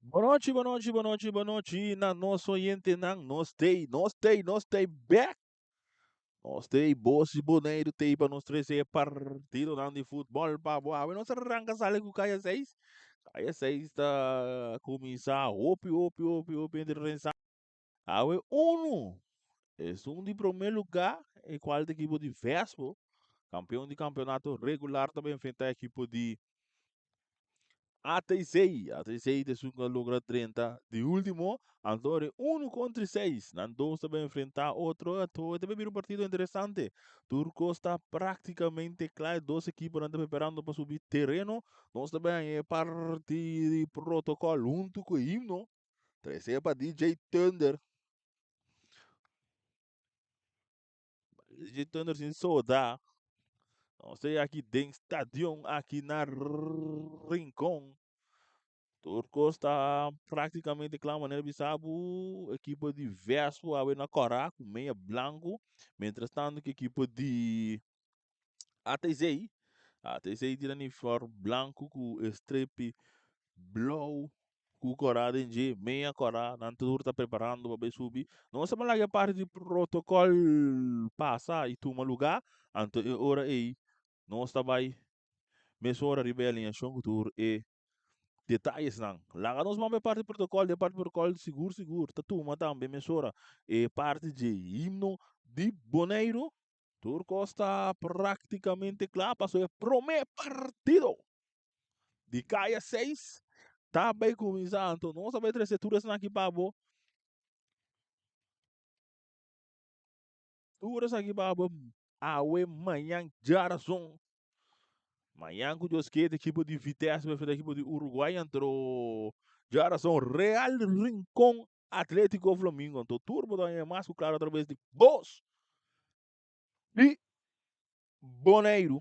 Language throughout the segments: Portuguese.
Boa noite. Na nosso oriente, não, nós stay back. Nós stay boas e boneiro, tem para nós trazer partido não, de futebol, para boa. Nós arranca sale com Caia 6. Caia 6 está começar, interessante. Awe, uno, é um de primeiro lugar, e qual da equipe de Vespo, campeão de campeonato regular, também enfrenta a equipe de ATC de segundo lugar 30 de último, Antore 1 contra 6. Nandos também enfrentar outro, também vira um partido interessante. Turco está praticamente claro, duas equipes estão preparando para subir terreno. Nós também é parte de protocolo junto com o himno. Terceira para DJ Thunder. DJ Thunder sem soda. Nós temos aqui dentro estadião, aqui na Rincón. Turco está praticamente claro, maneira Bissau, equipa de Vespo, a na Corá, com meia branco, mientras tanto que equipa de ATZ, ATZ de uniforme branco com strepe blue, com Corá de meia Corá, na tour está preparando para subir. Não sabemos lá que a parte de protocolo passa e toma lugar, então hora aí, não está vai, mesmo hora rebelião, chão tour e detalhes não. Lá nós vamos parte de protocolo seguro, tá tu também emissora e parte de himno de Boneiro. Turco está praticamente claro, passou o primeiro partido de Caia 6. Tá bem começado, então não sabe três turas aqui para bo. Turas aqui para bo. Awe manhã Jarason. Manhã com os que equipe de Vitesse, vai fazer equipe de Uruguai entrou. Jarason Real Rincón Atlético Flamengo. Então, turbo da mais claro através de Boss e Boneiro.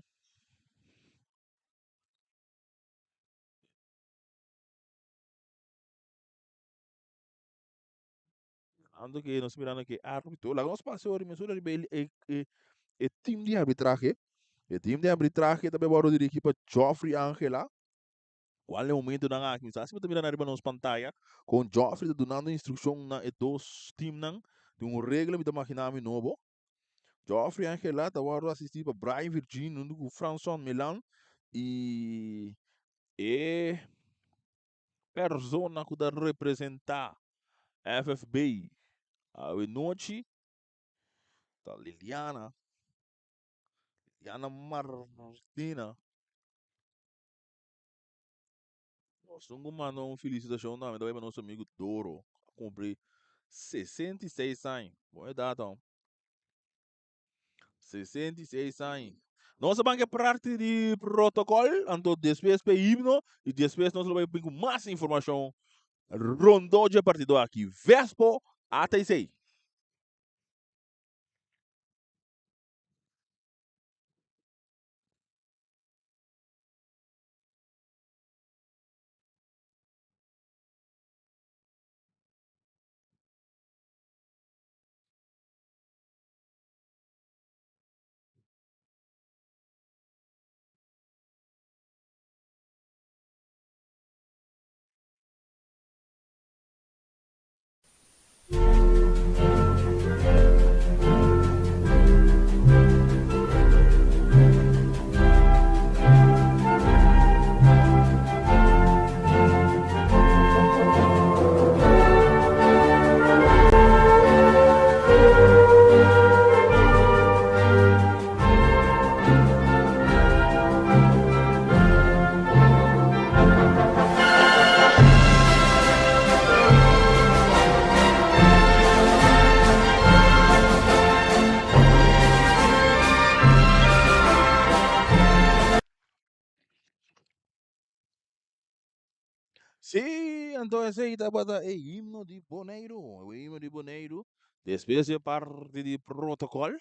Ando que nós mirando que árbitro. Lá nós passamos a emissora de time de arbitraje. O time de arbitraje também vai dirigir para Joffrey Angela. Qual é o momento da aqui? Se você mirando na nossa pantalla, com Joffrey dando instrução na dos times, tem um regra de imaginar novo. Joffrey Angela estava assistir para Brian Virgin, no François Milan e persona que da representar FFB a noite tá Liliana Martina. Nossa, um mandou uma felicitação também para nosso amigo Doro. Cumprir 66 anos. Boa data, 66 anos. Nossa banca é parte de protocolo, então depois para himno e depois nós vamos ter mais informação. Rondou de partido aqui. Vespo, até aí. Sim, então esse aí tá bota é himno de Boneiro. O himno de Boneiro. Depois é parte de protocolo.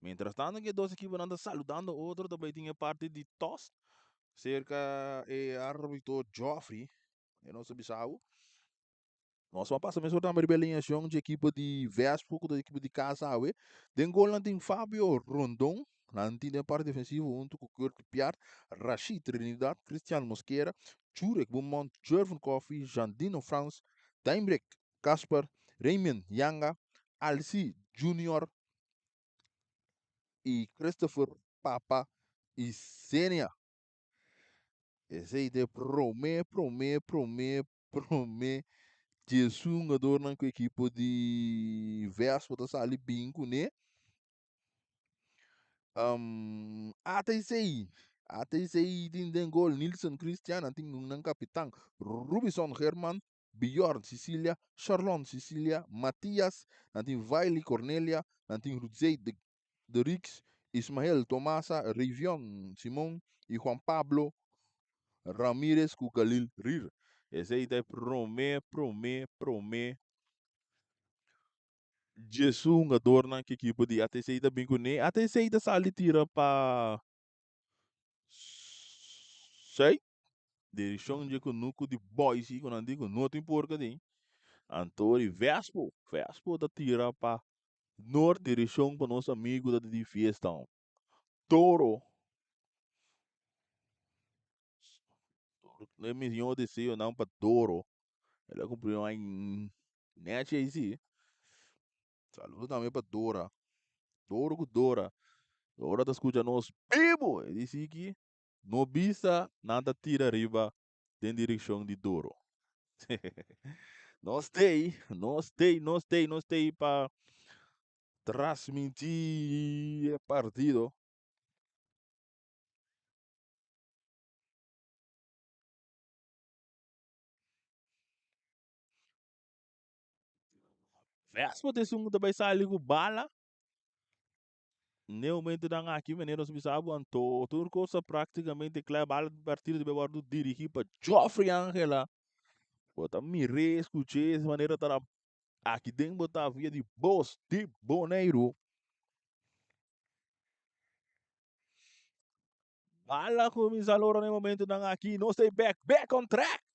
Mientras tanto, que dois equipes andam saludando, outro também tinha parte de toss. Cerca é árbitro Joffrey, eu não sei Bissau. Nós vamos passar mesmo também rebelião de equipe de Vespo, da equipe de Casaue. Den gol tem Fábio Rondon. Na parte defensiva, junto com Kurt Piar, Rashid Trinidad, Cristiano Mosquera, Jurek, Beaumont, Jervin Coffee, Jandino France, Timbrek, Casper, Raymond Yanga, Alci Junior e Christopher Papa e Sênia. Esse aí de promê. Jesus um jogador na equipe de Vespa da Sali Bingo, né? Até sei tem gol Nilson Cristiano tem um capitão Rubison Herman Bjorn Cecilia Charlon Cecilia Matias tem Wiley Cornelia tem Rudzei de Rix Ismael Tomasa Rivion Simon e Juan Pablo Ramirez com Khalil Rir. Esse aí é promê. Jesus um jogador na equipe de até sei da Bingo, né? Até sei da Sali tira para sei direção de conuco de boys e quando digo não tem porca de Antori Vespo da tira para norte direção para nosso amigo da de fiesta Toro le missão de ser não para Toro ele cumpriu em net aí sim saludo também para Dora com Dora tá escutando nós vivo ele disse que no bisa nada tira riba em direção de Doro nós tem para transmitir partido. Vespo de sungo também sai com bala. Neumente dan aqui, menino, se sabe, anto, turco sa praticamente claro bala de partida de beberdo dirigir para Joffrey Angela. Bota me reescutei essa maneira tá aqui dentro botar via de boss de boneiro. Bala começar no momento dan aqui, não sei back on track.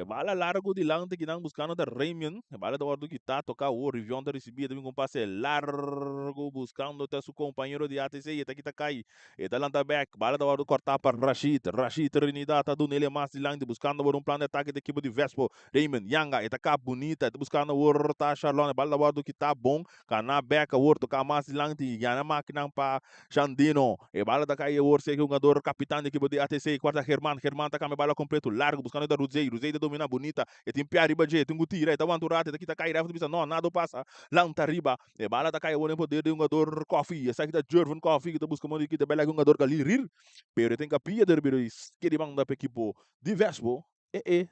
Bala largo de lante que não buscando da Raymond. Bala da hora que tá tocar o Rivion da recebia também com passe largo buscando até seu companheiro de ATC e até que tá cai. E da lanta back. Bala da hora de cortar para Rashid. Rashid Trinidad tá do nele mais de lante buscando por um plano de ataque da equipe de Vespo. Raymond Yanga e tá cá bonita. Tá buscando o outro tá Charlone. Bala da hora que tá bom. Cana back o outro cá mais de lante. E na máquina para Xandino. E bala da cai o outro jogador capitão da equipe de ATC. Quarta Herman tá com a bala completo largo buscando da Ruzei da domina bonita e tem pia riba je tem gutira e tá wanturate daqui tá cair bisa não nada passa lanta riba e bala tá cair o poder de um jogador coffee essa aqui da Jervin Coffee que tá buscando aqui da bela um jogador Galil Rir pero tem capia de ribiro que de banda para equipo de Vespo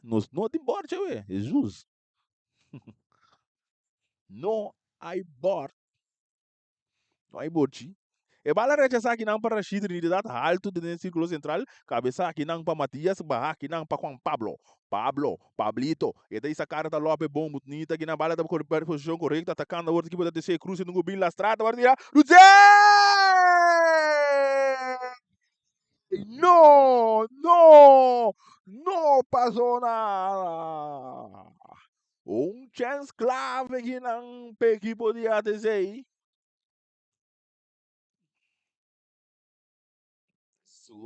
nos não tem borte ué Jesus não hay bor não hay borte e bala rechaçar aqui não para Rashid de data alto dentro do círculo central, cabeça aqui não para Matias, barra aqui não para Juan Pablito, e daí essa cara da Lope bom, bonita, aqui na bala da posição correta, atacando a outra equipe da DC Cruz, no Gubin Lastrada, vai tirar, Luzé! Não passou nada. Chance clave que não para a equipe de ATC.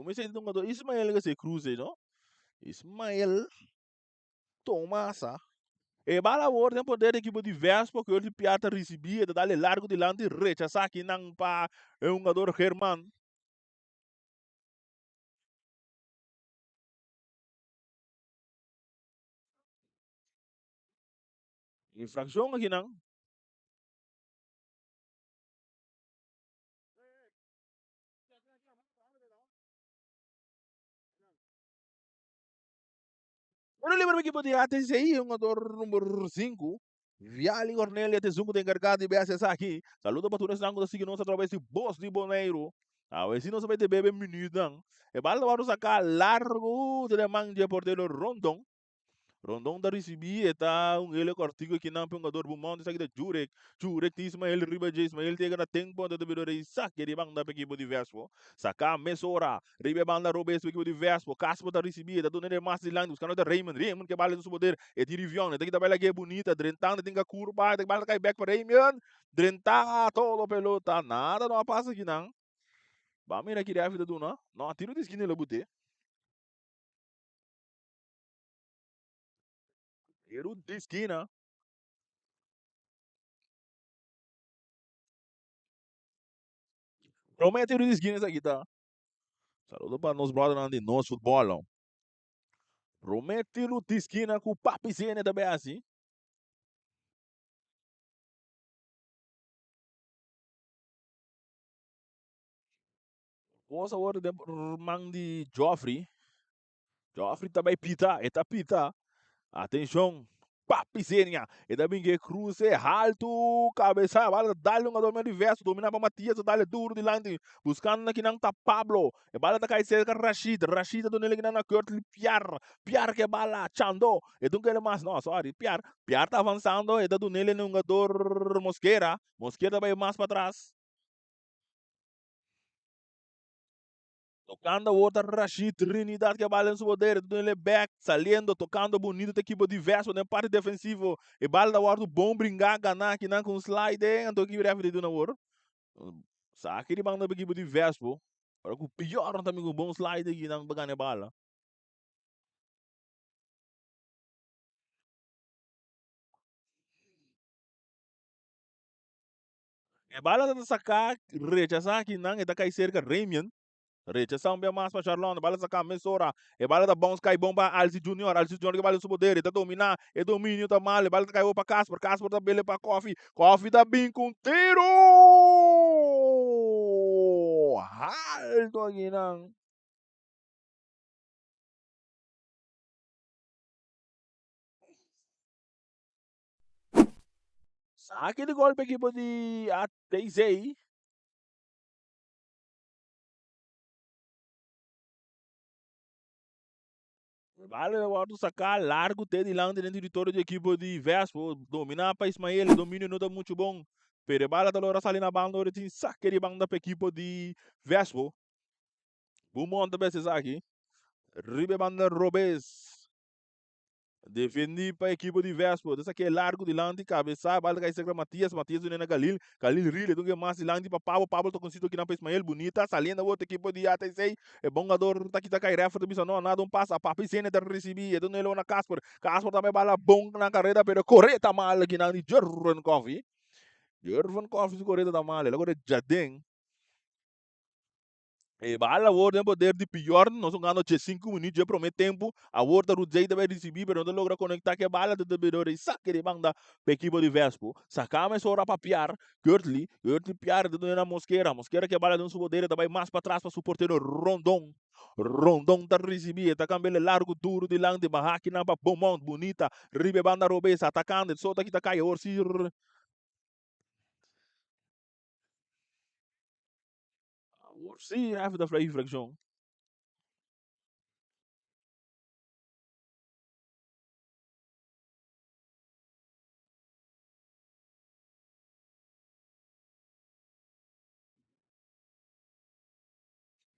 Mas ele não Ismael que se cruze, não? Ismael Tomasa. E bala o tem poder de equipe diverso porque ele piata recebia, dá-lhe largo de lante, rechaçar aqui não para um jogador Herman. Infração aqui não. Eu lembro que podia até ser um jogador número 5. Viali Cornelia te zungo de encargado de BSS aqui. Saludo para todos os que nos através de Boss de Boneiro. A ver se não sabe de bebê menino. E bala vamos sacar largo de manga por dele Rondon. Rondon da recebi eta ele cortigo que não jogador bom monte sabe de Jurek Ismael Riba de Ismael tega na tempo de bidore saque de banda equipe de Vespo saca mesora Riba banda Robes equipe de Vespo Caspo da recebi da dona de Massa de os caras da Raymond que bala do poder e de Rivion tem que da bela que é bonita drentando tem que curva tem que bala cai back para Raymond drentar todo pelota nada não passa aqui não vamos ir aqui a vida do não tiro de esquina ele bote Tiro de esquina. Promete tiro de esquina isso aqui, tá? Saludo para nós brothers de nós futebol. Promete tiro de esquina com o Papi Zene também assim. Vamos agora de man de Joffrey. Joffrey também pita, eta pita. Atenção, papizinha. E da Bingue Cruz é alto, cabeça, bala, dá-lhe um domínio diverso, domina para Matias, dá-lhe duro de lante, buscando aqui não tá Pablo, e bala da cai cerca Rashid, Rashid do nele que não na corte, Piar que bala, Chando, e do que ele mais, não, sorry, Piar tá avançando, e da do nele num jogador Mosquera vai mais para trás. Tocando outra Rashid, Trinidad que bala em seu poder, ele back, saliendo, tocando bonito, da equipe diverso, na parte defensivo, e bala da guarda bom brincar, ganhar, que não com slide, então que breve de na hora. Sabe que bang da equipe diverso, pô. Agora o pior também com bom slide que não ganha bala. E bala da sacar, rechazar que não, e da cai cerca, Remian, rechação bem mais para Charlone, bala sacar Messora, e bala da bons cai bomba Alci Junior que bala seu poder, tá dominar, e domínio tá mal, e bala caiu para Casper tá bele para Coffee tá bem com tiro! Alto aqui não. Aquele golpe aqui de ATZ, vale o sacar largo te de lá dentro do território de equipe de Vespo, dominar para Ismael, domínio não tá muito bom. Pero bala da lora sali na banda, ora tem saque de banda para equipe de Vespo. Um monte de vezes aqui. Ribe banda Robes. Defendi para a equipe de Vespo. Dessa aqui é largo de lante, cabeça, bala cai secra Matias do Nena Galil Rile, do que mais de lante para Pablo tá conseguindo aqui na Ismael, bonita, saliendo outra equipe de ATC, é bom jogador, tá aqui tá cai refa, também não nada, um passa, papi cena de receber, é do Nelo na Casper também bala bom na carreira, pero correta mal aqui na Jorvan Coffee, correta da mal, agora já tem. E bala a poder de pior, nós ganhamos de 5 minutos, já promete tempo, a outra Rudzei vai receber, mas não logra conectar que a bala de bebedor e saque de banda para a equipe de Vespo, sacamos só para piar, Gertli piar de na Mosquera que a bala de um poder também mais para trás para suportar o Rondon tá recebendo, tá cambele largo, duro de lante, barraque na para Beaumont, bonita, ribe banda robesa, atacando, só tá aqui tá cai, Orsir, Orsir, after the infraction.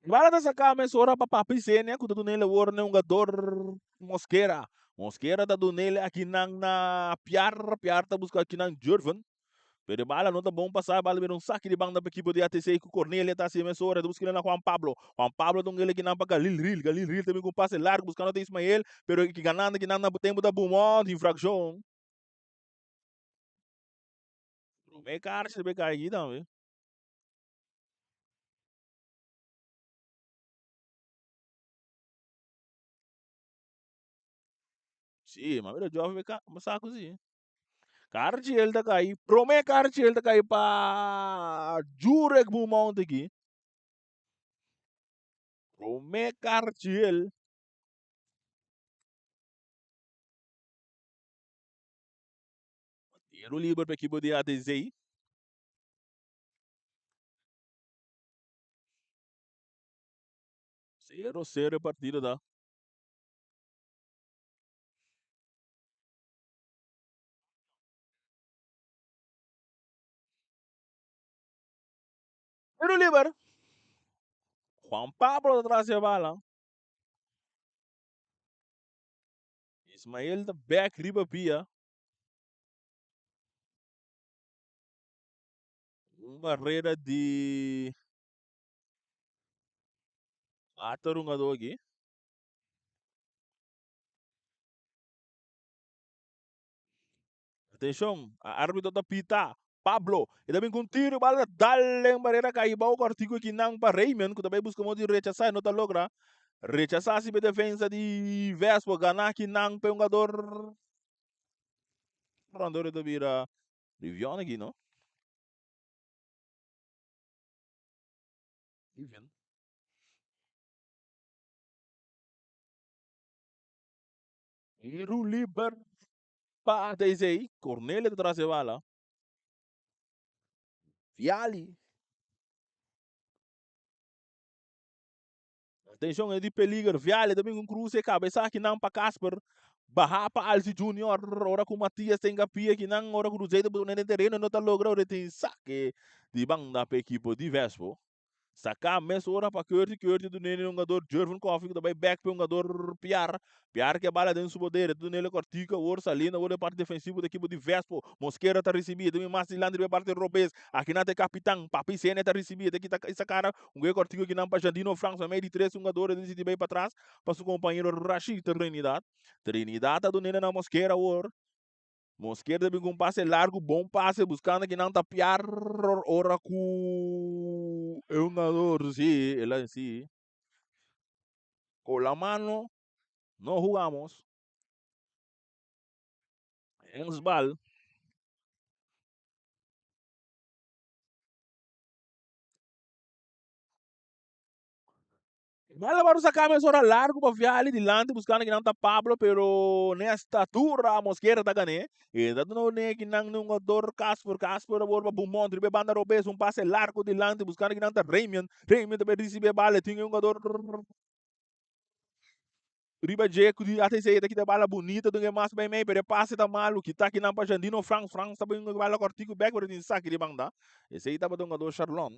Bala da saka mas ora pa papi sene ku do nele wor ne jogador Mosquera da do nele aqui na piar tá buscar aqui na Jurvan. Pero bala não tá bom passar, bala ver um saque de banda para equipe de ATC com Cornelia tá assim mas ora buscando na Juan Pablo do nele que não para Galil Ril também com passe largo buscando até Ismael, pero que ganando que não na tempo da Beaumont infração. Me cara se be cair também. Sim, mas o jovem me saco assim. Cartiel ta kai, prome Cartiel ta kai pa Jurek Beaumont aqui. Prome Cartiel. Tiro livre para a equipe de ADZ. 0-0 a partida da. Tiro livre. Juan Pablo atrás da bala. Ismael da back riba pia. Barreira de Atarungador aqui. Atenção, a árbitro da pita. Pablo, e também com tiro, bala, dale, barreira, caiba, o cortico que não para Raymond, que também busca de rechazar, não está logra. Rechazar se a defesa de Vespo, ganhar que não, para um jogador. Rondor da vira, Rivion aqui, não? Rivion. Iru liber, pa, aí, Cornélio de trás de bala. Viali. Atenção, é de peligro. Viale também com cruze, cabeça que não para Casper. Barra para Alci Junior. Ora com Matias tem capia que não. Ora com Cruzeiro, no terreno não está logrando. Tem saque de banda para a equipe de Vespo. Saka mes ora para Curti do nele um jogador Jervin Coffee também back para um jogador Piar que a bala dentro do poder do nele cortica o Salina o parte defensivo da equipe de Vespo Mosquera tá recebido também mais Landry da parte de Robes aqui na tem capitão Papi Sene tá recebido aqui tá essa cara um gol cortico que não para Jandino França meio de três um jogador decide bem para trás para seu companheiro Rashid Trinidad tá do nele na Mosquera o Mosquera também com um passe largo, bom passe, buscando que não tapear. Ora com é um jogador, sim, ele sim. Com a mano, não jogamos. Ens bal. Mas para sacar mais hora largo para viar ali delante, buscando que não tá Pablo, pero nessa estatura a Mosquera tá ganhando. E dado não nem que não um jogador Casper, a borba Bumont, ribe banda Robes, um passe largo delante, buscando que não tá Raymond também recebe bala, tinha um jogador riba jeco di ate sei daqui da bala bonita do mais bem meio pero passe da malu que tá aqui na Pajandino Frank tá bem bala cortico backward din saque de banda esse aí tava do Charlon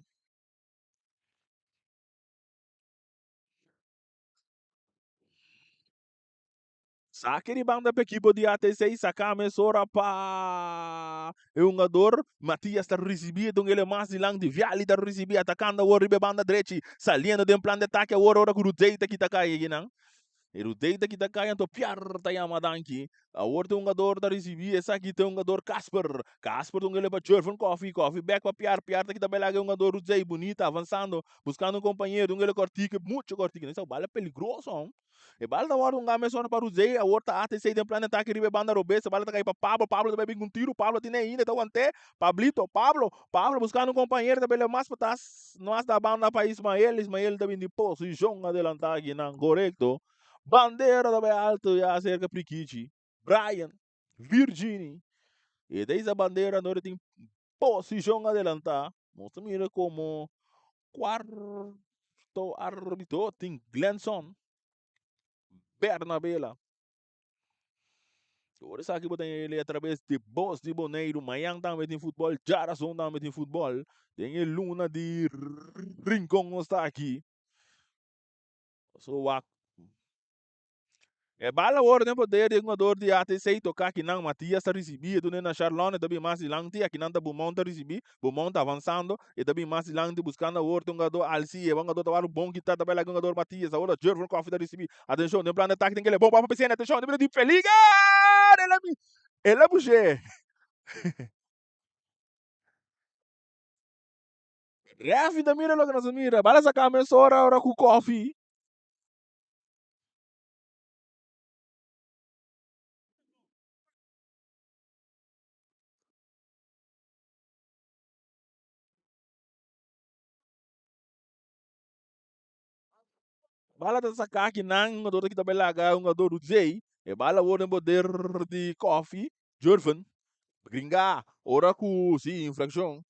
saque de banda para equipe de ATC sacar mesora pa é um jogador Matias está recebido ele mais de lang de Viali está recebido atacando o riba banda direita saliendo de um plano de ataque o hora que o Deita que tá caindo não Eru deita kita kaya to piar tayama danki. A orte um jogador da recebi essa aqui tem um jogador Casper um ele para Jervin Coffee back para piar tá kita belaga um jogador Zay bonita avançando buscando um companheiro um ele cortica muito cortica isso bala peligroso hein? E bala na hora um game só para o Zay a orta ate sei tem planeta que ribe banda robesa bala tá cai para Pablo também bem com tiro Pablo tem ainda tá ante Pablito Pablo buscando um companheiro também mais para trás nós da banda para Ismael também de posição adelantar aqui não correto bandeira da alto e acerca Prikici, Brian, Virginie. E desde a bandeira não tem posição adelantar. Mostra mira como quarto árbitro tem Glenson, Bernabela. Por isso aqui botem ele através de Boss de Boneiro, Mayang também tem futebol, Jarason também tem futebol. Tem a Luna de Rincon está aqui. So, é bala hora tempo dele jogador de ATC tocar que não Matias está recebido né na Charlone também mais lanti aqui não tá Bumont tá recebido Bumont tá avançando e também mais lanti buscando o outro jogador Alci é um jogador tava bom que tá também lá jogador Matias agora Jervin Coffee tá recebido atenção no plano de ataque tem que ele bom para piscina atenção nível de feliga ele é buché Rafi mira lo que nos mira bala sacar a hora com o Coffee bala tá sacar que não jogador que também lá um jogador do Zay e bala o poder de Coffee Jervin Gringa, ora com sim, infração.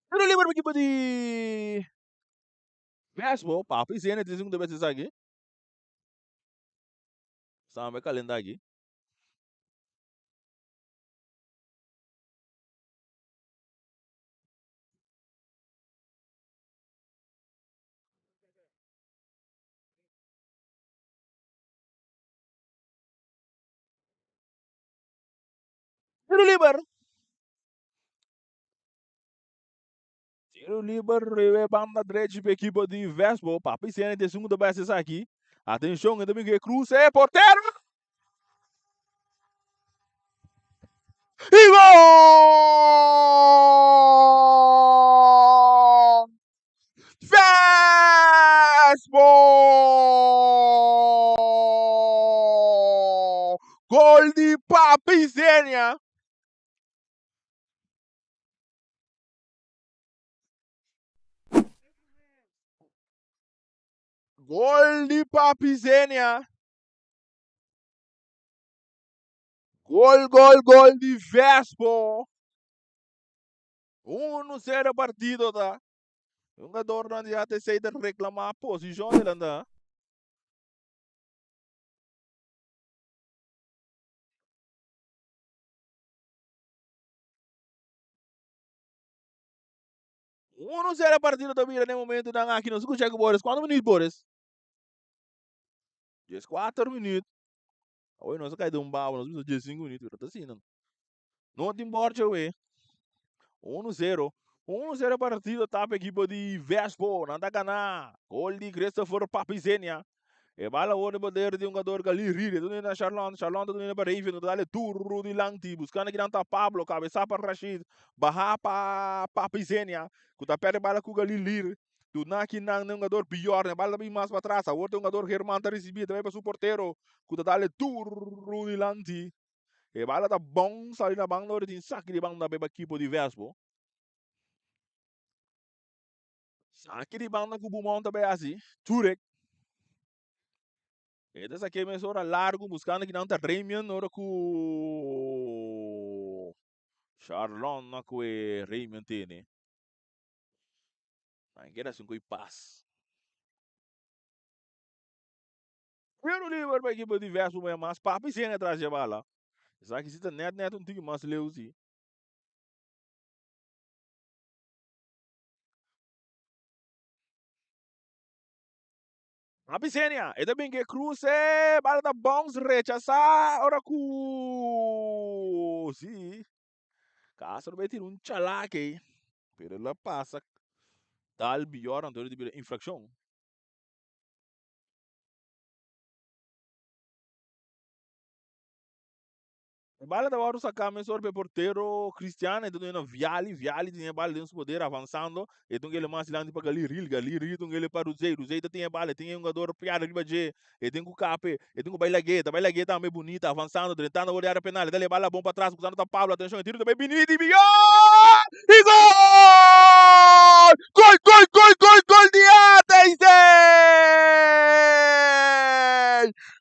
Pero lembra uma equipa de baseball, papo, e cena de segunda vez aqui. Sabe calendário aqui. Pero lembra Tiro livre, banda direita para a equipa de Vespo. Papi Sena de segunda base aqui. Atenção, ainda bem que cruza, é porteiro! E gol! Vespo! Gol de Papi Sena! Gol de Papi Sena! Gol de Vespo! 1-0 partido, tá? O jogador não adianta sair de reclamar a posição dele, anda. Não será partido da vida no momento da aqui, não se consegue, Boris. Quantos minutos, Boris? 4 minutos. Oi, nós cai de um babo, nós precisamos de 5 minutos, tá assim, não. Não te importa, ué. 1-0. 1-0 partido, tá para a equipe de Vespo, não dá ganhar. Gol de Christopher Papizenia. E bala o poder de um jogador que ali rire, tu na Charlon, tu na para Raven, tu dale turro de Lanti, buscando aqui não Pablo, cabeça para Rashid, barra para Papizenia, que tá perde bala com ali lir. Tu na aqui não um jogador pior, né? Bala bem mais para trás, o outro jogador Herman tá recebido também para o porteiro, que tá dale turro de Lanti. E bala tá bom, sai na banda, tem saque de banda para equipe de Vespo. Saque de banda com o Bumão também assim, Turek. Essa aqui é hora largo, buscando que não está Ramian, hora que o Charlon não que Ramian tem. Não quer assim que paz. Pero livre para a equipe diverso, mas papi sem atrás de bala. Sabe que se tá net um tique mais leuzi. Papi senia, e também que cruze, bala da bons rechazar, ora que sim. Caso vai ter um chalaque, pero la passa, tal pior, então ele de infração. Bala da hora sacar men sorbe porteiro Cristiano então ele Viali tinha bala dentro poder avançando então ele mais lá para gali ril então ele para o Zé tinha bala tinha um jogador piada ali baje e tem o cape e tem o Baila Gueta também bonita avançando tentando olhar a penal dele bala bom para trás usando tá Pablo atenção tiro também Benito e gol de Ateizei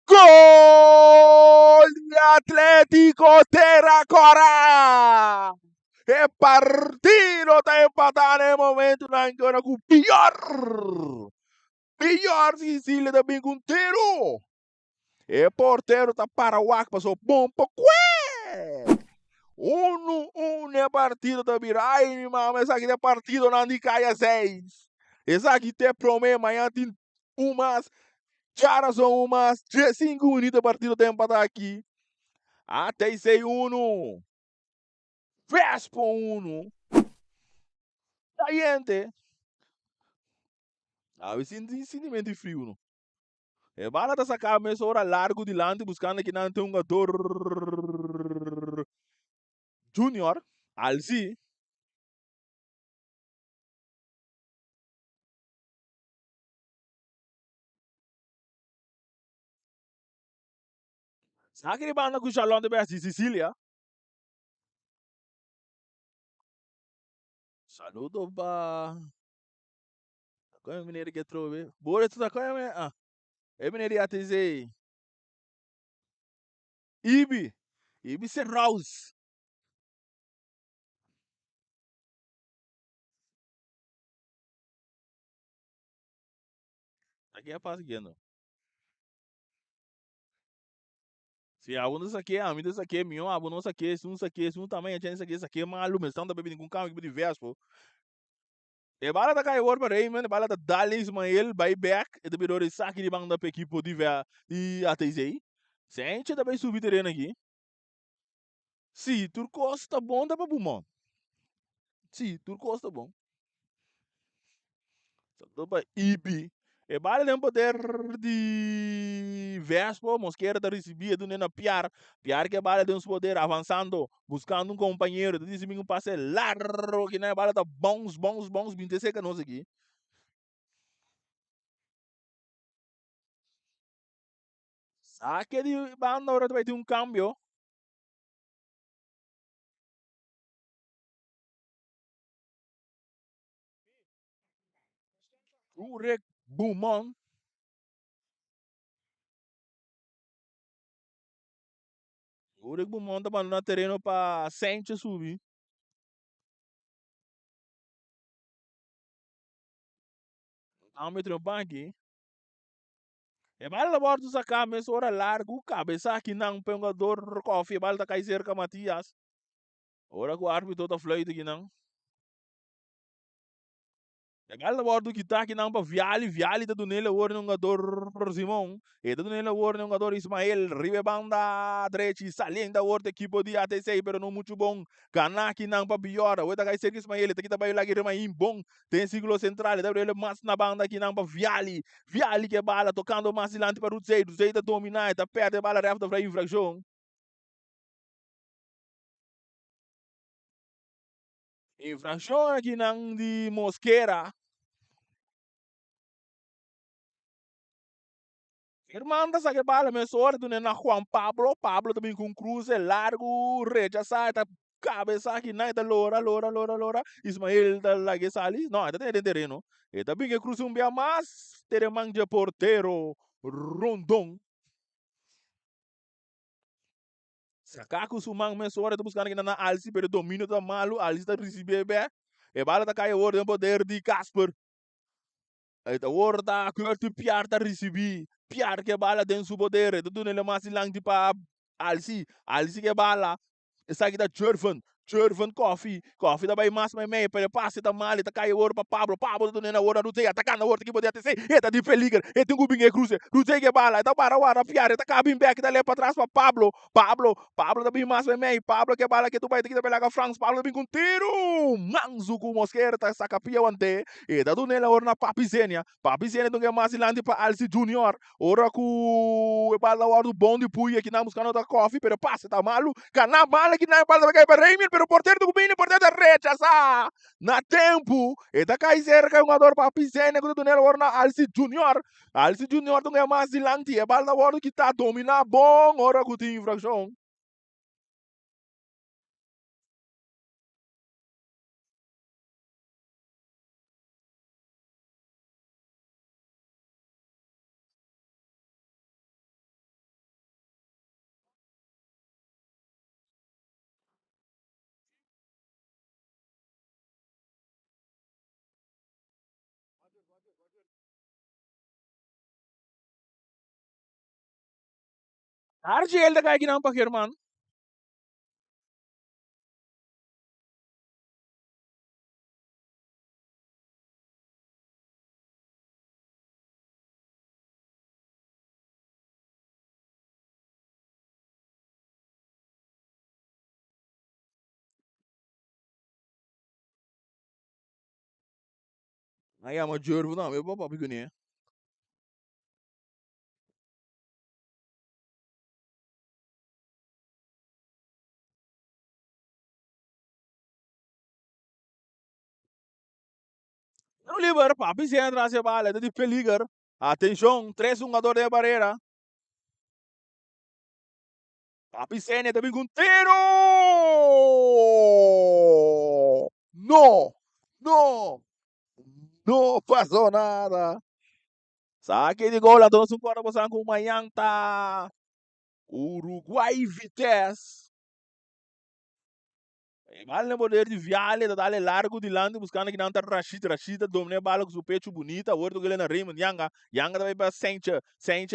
gol de Atlético Terracora! E partito está empatado no momento na Angola com o pior Sicília também com tiro. E porteiro está para o ar, passou bom para quê? 1-1 é partido da Birai, mas essa aqui é partido na Nicaia 6. Essa aqui tem problema, amanhã tem umas, já são umas 5 minutos partido tem empatar aqui. Até 6-1. Vespo 1. Saiente. Eu sentimento frio, não? É bala da sacar mesmo hora largo de lante buscando que não tem um jogador junior, Alzi. Sabe que banda com o Charlão de Sicília? Saludo ba. Como é mineiro que trove? Bora tu tá como é? Ah, é mineiro até dizer. Ibi se Raus. Aqui é fácil que não. Se a uno aqui, a mim isso aqui é minha, a uno aqui, se um também, a gente isso aqui é maluco, mas estão bebendo com carro de diverso. E bala da kai war para man, bala da Dali Ismail by back, e da bidore saque de banda para equipe de ver e até aí. Sente também subir terreno aqui. Sim, Turcos tá bom, dá para bom. Sim, Turcos tá bom. Dopa Ibi. E bala tem poder de Vespo, Mosquera da recibia do Nena Piar. Piar que bala tem os poder avançando, buscando um companheiro. Diz um passe largo, que na bala tá bons, 26 que nós aqui. Saque de banda, agora vai ter um cambio. Urek Bumon. Urek Bumon tá mandando terreno para Sente subir. Cambio trompa aqui. E bala da bordo sacar, mas hora largo, cabeça aqui não, pengador, coffee, bala da Kaiser Matias. Ora que o árbitro tá fleito aqui não. Legal na bordo que tá aqui não para viali da dunela o um jogador Simão. E da dunela o um jogador Ismael, ribe banda direita, saliendo o equipo de ATC, pero não muito bom. Kanaki não para pior. O da vai ser Ismael, tá aqui também lá que rema bom. Tem ciclo central, da ele mais na banda aqui não para viali. Viali que bala tocando mais adiante para o Zey da dominar, tá perde a bala reta para infração. Infração aqui não de Mosquera. Irmã sa que bala me sorte na Juan Pablo, Pablo também com cruze largo, recha sai, tá cabeça aqui, não, tá lora, Ismael tá lá que sali, não, tá tem terreno, e também que cruze um bia mais, teremang de porteiro, Rondon, Sakaku sumang me sorte, tá buscando aqui na Alci, pero domínio tá malo, Alci tá receber bem, e bala tá caindo o poder de Casper, da orda kurtu piar da recebi piar ke bala den su poder do tunele masi lang di pa alsi ke bala esa kita Jurvan coffee da bay mas may para passe da mali ta kai wor pa Pablo do nena wora rutei atacando wor que podia ter eta di peliger e tem gubinge cruze rutei ke bala ta para wara piar ta cabin back da le para trás pa Pablo da bay mas may Pablo ke bala que tu vai ter que pegar France Pablo bin com tiro manzu com mosquera ta saca pia wante e da do nela wor na papizenia do que mais landi pa Alci Junior ora ku e bala war do bom de puia que na buscando da coffee pero passe tá malu kana mala que na bala vai para Raymond pero porteiro do Gubini porteiro da rechaça na tempo e da Kaiser que um ador para piscina que do nela war na Alci Junior do que mais landi e bala war que tá domina bom ora ku tem infração. RGL da kaya ginang pakirman. Aí é uma jurvo não, eu vou para pequenininha. No liver, papi se entra a bala, de peliger. Atenção, 3 jogador de barreira. Papi Sene também com tiro! Não! Não! Não passou nada. Saque de gol, então, 1 com Mayanta. Uruguai Vitesse. Vale poder de viale, da dale largo de lande, buscando que não tá Rashid, domine bala com o pecho bonita, o outro que ele na Raymond, Yanga também para Sente,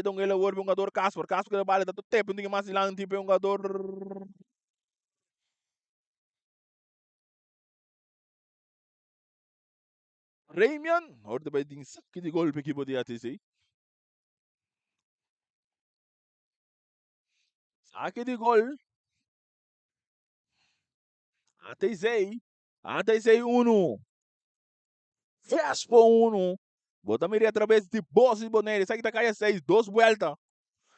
então ele é o jogador Casper que bala da todo tempo, não tem mais de lande, tipo jogador Raymond, orada vai ter saque de gol para a equipe de ATC. Saque de gol, ATC, ATC 1, Vespo 1, Bota mirar através de boss e bonere. Sai que tá caia 6, 2 vueltas.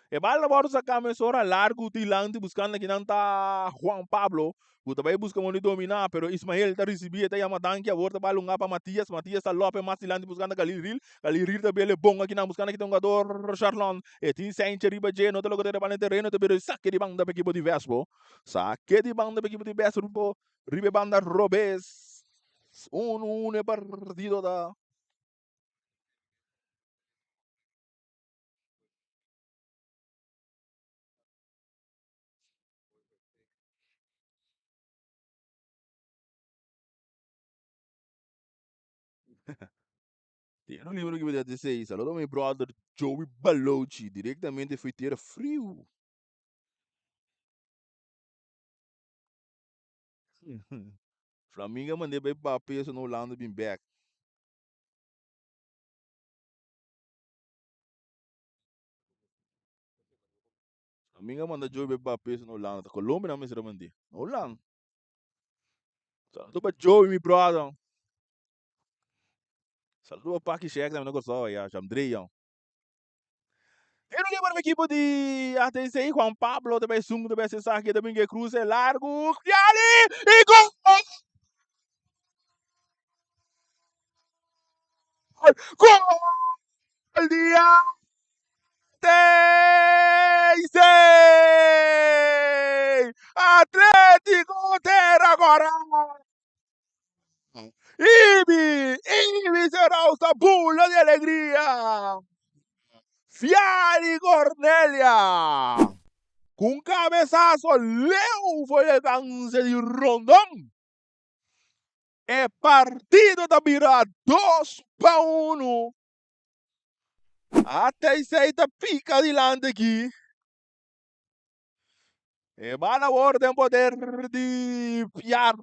E bala bora sa camesora largo tilante buscando que não tá Juan Pablo. Buta vai buscar onde dominar, pero Ismael tá recebia tá yama danke a volta bala lunga para Matias, Matias tá Lopes mais tilante buscando Galiril. Galiril tá bele bom aqui não buscando aqui um jogador Charlon. E tin sente riba je no te logo te bala terreno te bere saque de banda equipo de Vespo. Saque de banda equipo de Vespo. Ribe banda Robes. 1-1 partido da Eu não lembro o que eu ia dizer isso. Alô, meu brother Joey Balochi, diretamente foi ter frio. Flamengo mandei bem para peso no Holanda bem back. Flamengo manda Joey bem para peso no Holanda. Colômbia não me será mandei. Holanda. Saludo para Joey, meu brother. Saludo para Paki Sheik, não gostou, já, Jamdreião. Eu não lembro a equipe de ATC, Juan Pablo, também Sungo, também Cesar, que também que cruza, largo, e ali, e gol! Gol! Dia! Teisei! Atlético Terra agora! Ibi será o sabulho de alegria! Fiari Cornélia! Com cabeçaço, Leo foi a dança de Rondon! É partido da Bira 2-1. Até isso aí tá pica de lande aqui. E vai na ordem poder de piar.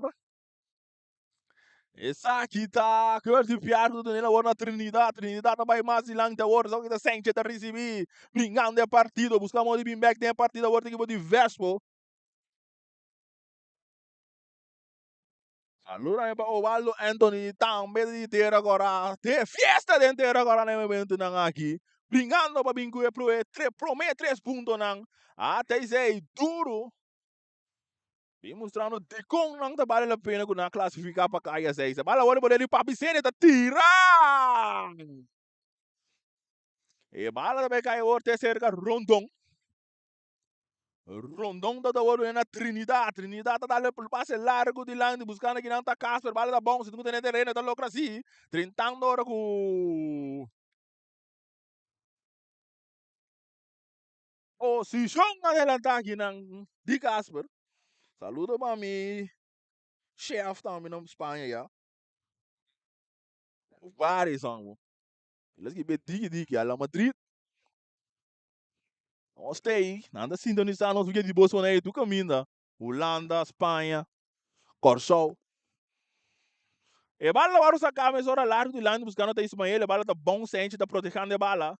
Essa aqui tá cor de piar do nela na Trinidade. Trinidade não vai mais de lande a ordem. Só que tá sente tá receber. Brincando é partido. Buscamos de Bimbeck. Tem a partida a ordem que de Vespo. Allora para Ovaldo Anthony também de ter agora. Tem festa de ter agora no momento não aqui. Brincando para Bingu e promete 3 pontos não. Até isso aí duro. E mostrando de como não tá vale a pena que não classificar para cair a 6. Bala agora poder ir para a Vicente tá tirar. E bala também cai o terceiro Rondon. Rondon da hora na Trinidad. Trinidad tá dando por passe largo de lande buscando que não tá Casper. Bala da bom, se tu tem terreno tá louco assim. Trintando hora com posição adelantar aqui não de Casper. Saludo para mim. Chef também na Espanha já. Vários são. Eles que beti que a Madrid. Gostei. Nada sintonizar nos vídeos de Bolsonaro do caminho. Holanda, Espanha, Corsol. E bala agora sacar mas hora largo de lande buscando até Ismael. E bala tá bom sente tá protegendo a bala.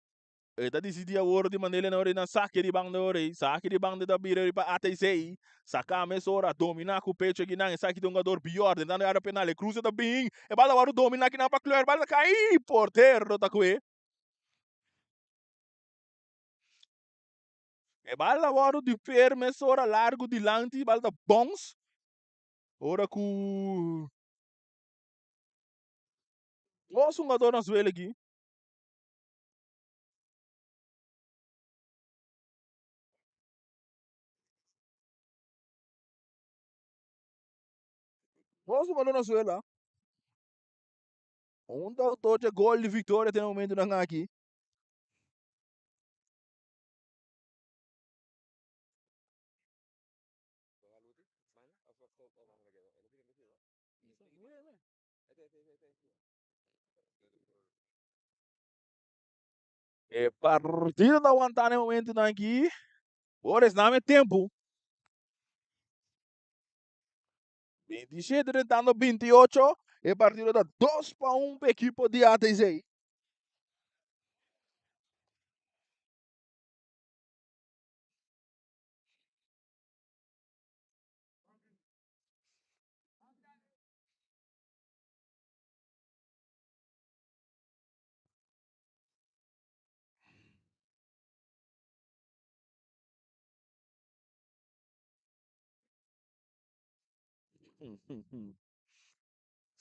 E tá decidindo a hora de maneira na hora na saque de banda hora. Saque de banda da bira para ATC. Sacar mas hora dominar com o pecho aqui não. Saque de um jogador pior. Tentando a área penal. E cruza também. E bala agora dominar aqui não para Clear. Bala cair por terra. Tá com ele. E bala agora de ferme hora largo de lande. Bala tá bons. Ora com Nossa, um jogador na Suela aqui. Nossa, um jogador na Suela. Um autor de gol de vitória até o momento não aqui. É partida da aguentar no momento não aqui. Por isso não é tempo. 27 tentando 28. É partida da 2-1 para a equipe de ATZ.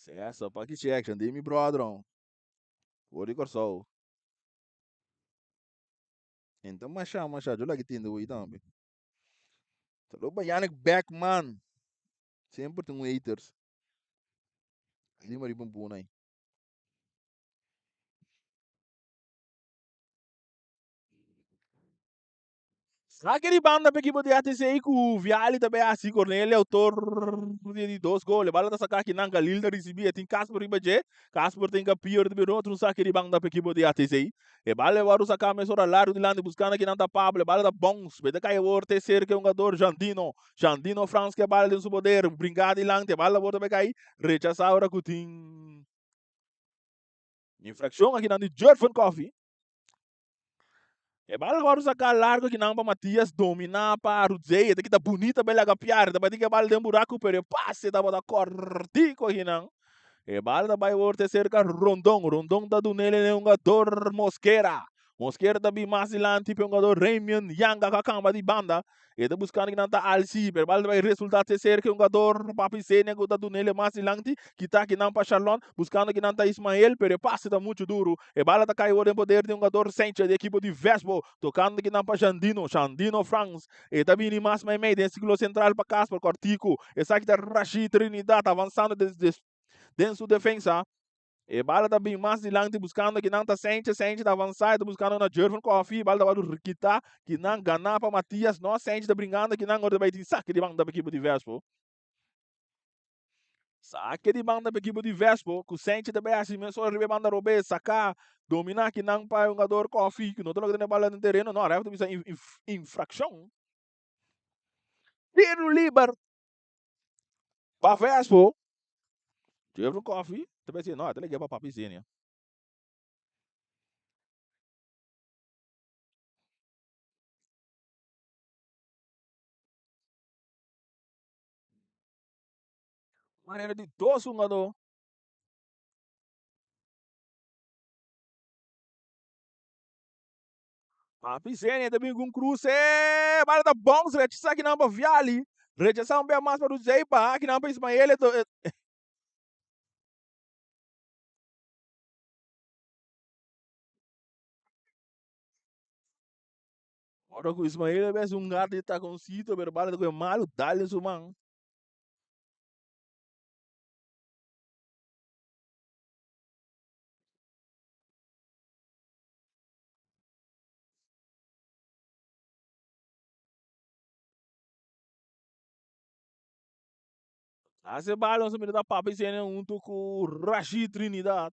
Essa package action, dei mi brother. O de corso. Então, mas eu lá que tem do também. Então, o Yannick Beckman. Sempre tem haters. Ali, mas bom bom aí. Aquele banda pe equipo de ATC com o Viali também assim, Cornelio, autor de 2 gols. Bala da sacar que não Galil da recebia, tem Casper Ribaje, Casper tem que pior de outro, não sabe aquele banda pe equipo de ATC. E bala agora sacar mais hora largo de lá buscando que não tá Pablo, bala da bons, beta cai o terceiro que é um jogador Jandino France que bala de seu poder, brincado de lá, bala volta pe cai, rechaça agora que tem infração aqui na de Jordan Coffee. E bala agora sacar largo que não para Matias dominar para o Zé, daqui tá bonita bela gapiar, da batica bala de buraco pero passe da bola cortico aqui não. E bala da vai o terceiro Rondon da do nele é um jogador Mosquera da Bimasilan tipo um jogador Remian Yanga Kakamba de banda. E tá buscando que não tá Alci, pero bala vai resultado terceiro que um jogador Papi Sene da do nele Masilanti, que tá aqui não para Charlotte, buscando que não tá Ismael, pero passe tá muito duro. E bala tá caiu em poder de um jogador Sencha de equipe de Vespo, tocando que não para Jandino France. E tá vindo mais meio desse ciclo central para Casper Cortico. E sabe que tá Rashid Trinidad avançando dentro sua defesa. E bala da bem mais dilante buscando que não tá sente da avançada buscando na Jordan Coffee, bala da balu kita que não ganhar para Matias, não sente da brincando que não agora vai ter saque de banda da equipe de Vespo. Saque de banda da equipe de Vespo, que sente da bem assim, mesmo rebe banda robe sacar, dominar que não para o jogador Coffee, que não tá logrando bola no terreno, não, ref bisa infração. Tiro livre para Vespo. Jordan Coffee, também assim, não, até liguei para Papizinha. Maneira de dois jogador. Papizinha também com cruze, bala da bons, rechaça que não para Viali. Rechaça bem mais para o Zeiba, que não para Ismael. Ora que o Ismael é um gato de estar com sítio, mas bala do malo, dá-lhe sua mão. Esse bala, você me dá Papizinha junto com o Rashid Trinidad.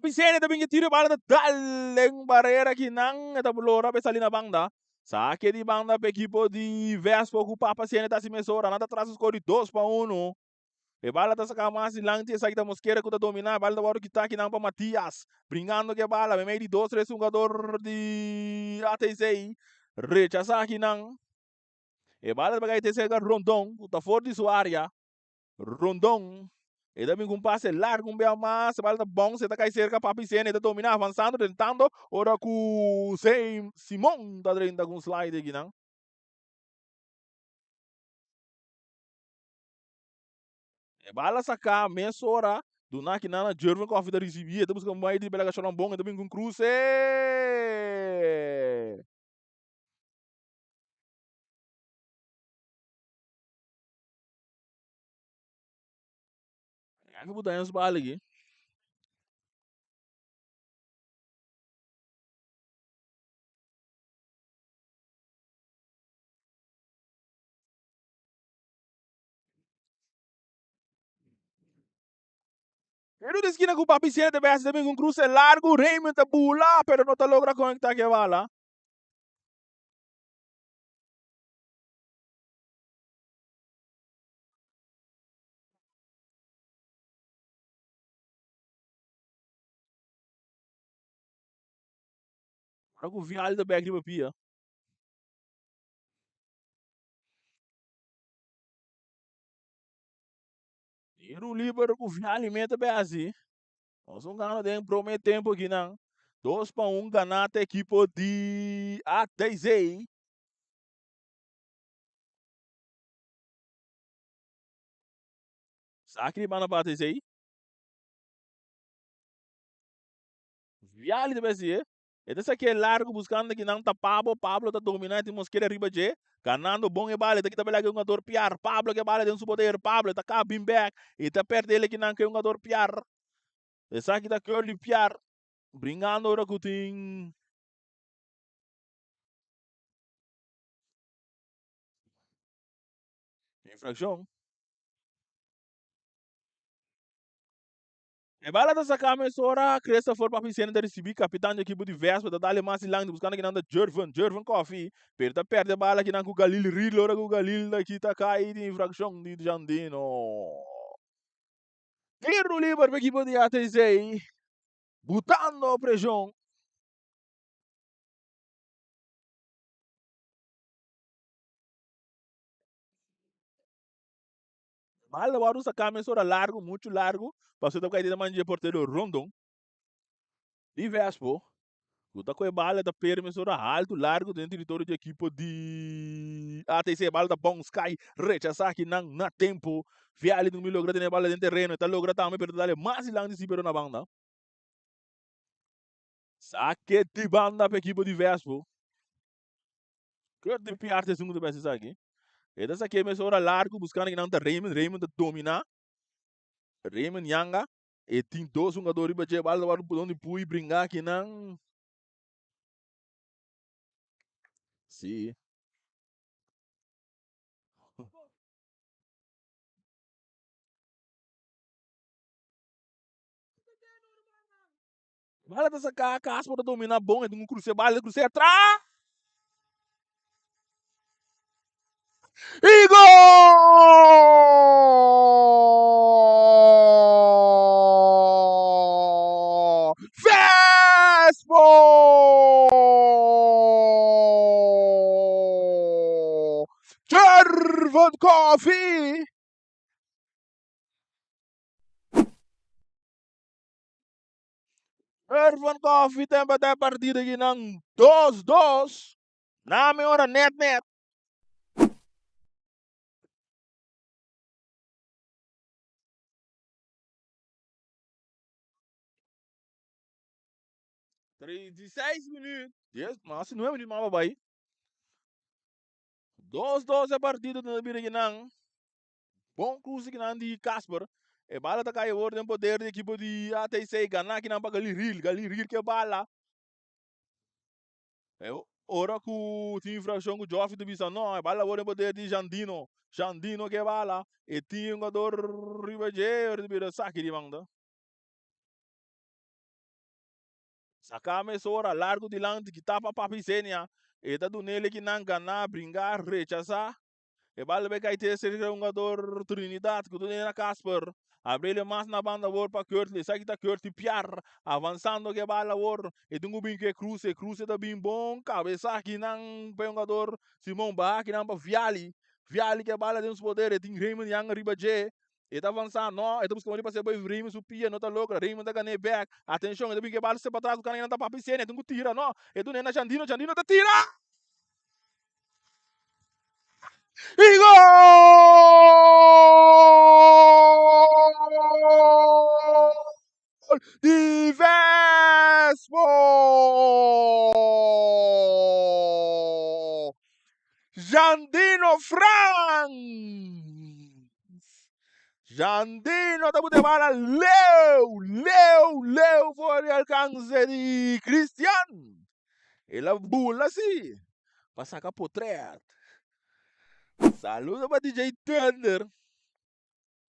Papizinha também que tira bala da dá-lhe barreira que não é da bolora, pensa ali na banda. Saque de banda para equipe de Vespa, que o Papizinha está se mesura, nada atrás os corredores para 1. E bala tá sacando mais lanche, essa aqui da Mosquera que tá dominar, bala da hora que tá aqui não para Matias, brincando que bala, meio de 2, 3 jogador de ATC, rechaça aqui não, e bala para ATC que Rondon, tá fora de sua área, Rondon, e também com passe largo, bem mais, bala tá bom, você tá cai cerca, Papi Sene, tá dominar, avançando, tentando, ora com Simon, tá dentro com slide aqui não. E bala sacar, meia hora, do nak nana Jervin com a vida recebia, estamos com mais de bela choram bom, também com cruze. Aqui botar uns bala aqui. Pero de esquina com o papi siete vezes também com cruze largo, Raymond tá bula, pero não tá logra conectar que bala. Agora o Vial da back de Pia. E o Líbaro com o Vial alimenta bem assim. Nós não ganhamos de prometer tempo aqui, não. 2-1 ganhar a equipe de ATZ. Sabe que ele para ATZ? Vial de BC. Então, isso aqui é largo buscando que não tá Pablo tá dominante, Mosquera riba de. Ganhando bom e bala, daqui tá bela que um jogador piar. Pablo que bala dentro do poder, Pablo tá cá, bim back. E tá perto dele que não que um jogador piar. Esse aqui tá curly piar. Brincando ora que tem infração. E bala da sacar ora Christopher para piscina da receber capitão de equipe de Vespa da dali mais lang buscando que nanda Jervan Coffee. Perda perde bala que não com o Galil Rio, ora com o Galil daqui tá cai de infração de Jandino. Tiro livre para a equipe de ATZ. Botando a pressão. Mal agora sacar ora largo, muito largo. Passou da caída da manja porteiro Rondon. E Vespo. Kuta ko bala da permissora alto, largo dentro do território de equipe de ATC, bala da bom sky, rechaçar que não na tempo, viali no milho grande bala dentro do terreno, tá logra também per dale mais lang de sibero na banda. Saque de banda para equipe de Vespo. Que de piarte segundo best aqui. E dessa aqui é largo buscando que não tá Raymond dominar. Raymond Yanga e tem dois jogadores para de bala para onde pui brincar que não. Sim. Bala dessa caspa para dominar bom, é um cruce bala, cruce atrás. E gol! Vespo! Jervan Coffee! Jervan Coffee tem até a partida aqui ng 2-2. Na minha hora net. 36 minutos. Yes, mas não é muito mal, babai. 2-2 a partida na Biraginang. Bom cruze que não de Casper. E bala tá caindo ordem poder de equipe de ATC ganhar que não para Galiril que bala. É ora que o time infração com o Joffrey de Bisa não, é bala ordem poder de Jandino que bala. E tinha um jogador Ribeiro de Bira saque de manda. Sacame ora largo de lante que tapa papicenia. E tá do nele que não ganhar, brincar, rechazar. E bala be kaite ser um jogador Trinidad que tu na Casper. Abrir mais na banda war para Curtis, sai que tá Curtis piar, avançando que bala war, e dungo bem que cruze da bem bom, cabeça aqui não jogador Simão Ba que não para Viali que bala tem os poderes, tem Raymond Yang riba je. E tá avançando, não, e tá buscando para ser bem Raymond supia, não tá louco, Raymond tá ganhando back. Atenção, e bem que bala se para trás, o cara não tá para piscina, dungo tira, não. E tu na Jandino tá tira! E gol de Vespo! Jandino Franz! Jandino da Butebala leu por el alcance de Cristian. Ela bula assim, para sacar potreto. Saluda para DJ Thunder.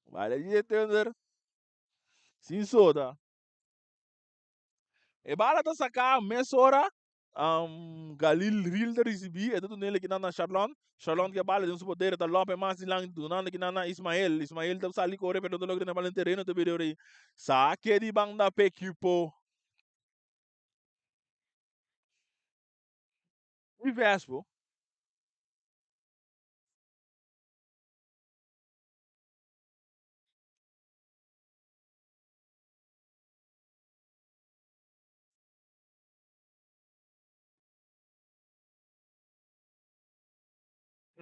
Vale, DJ Thunder. Sim, soda. E bala tá sacar mesora. Galil Ril da recebi. E tudo nele que na Charlon. Charlon que bala de um poder da Lope mais lang do nada que na Ismael. Ismael tá sali corre pero do logo na bala terreno te video aí. Saque de banda pe equipo. de Vespo.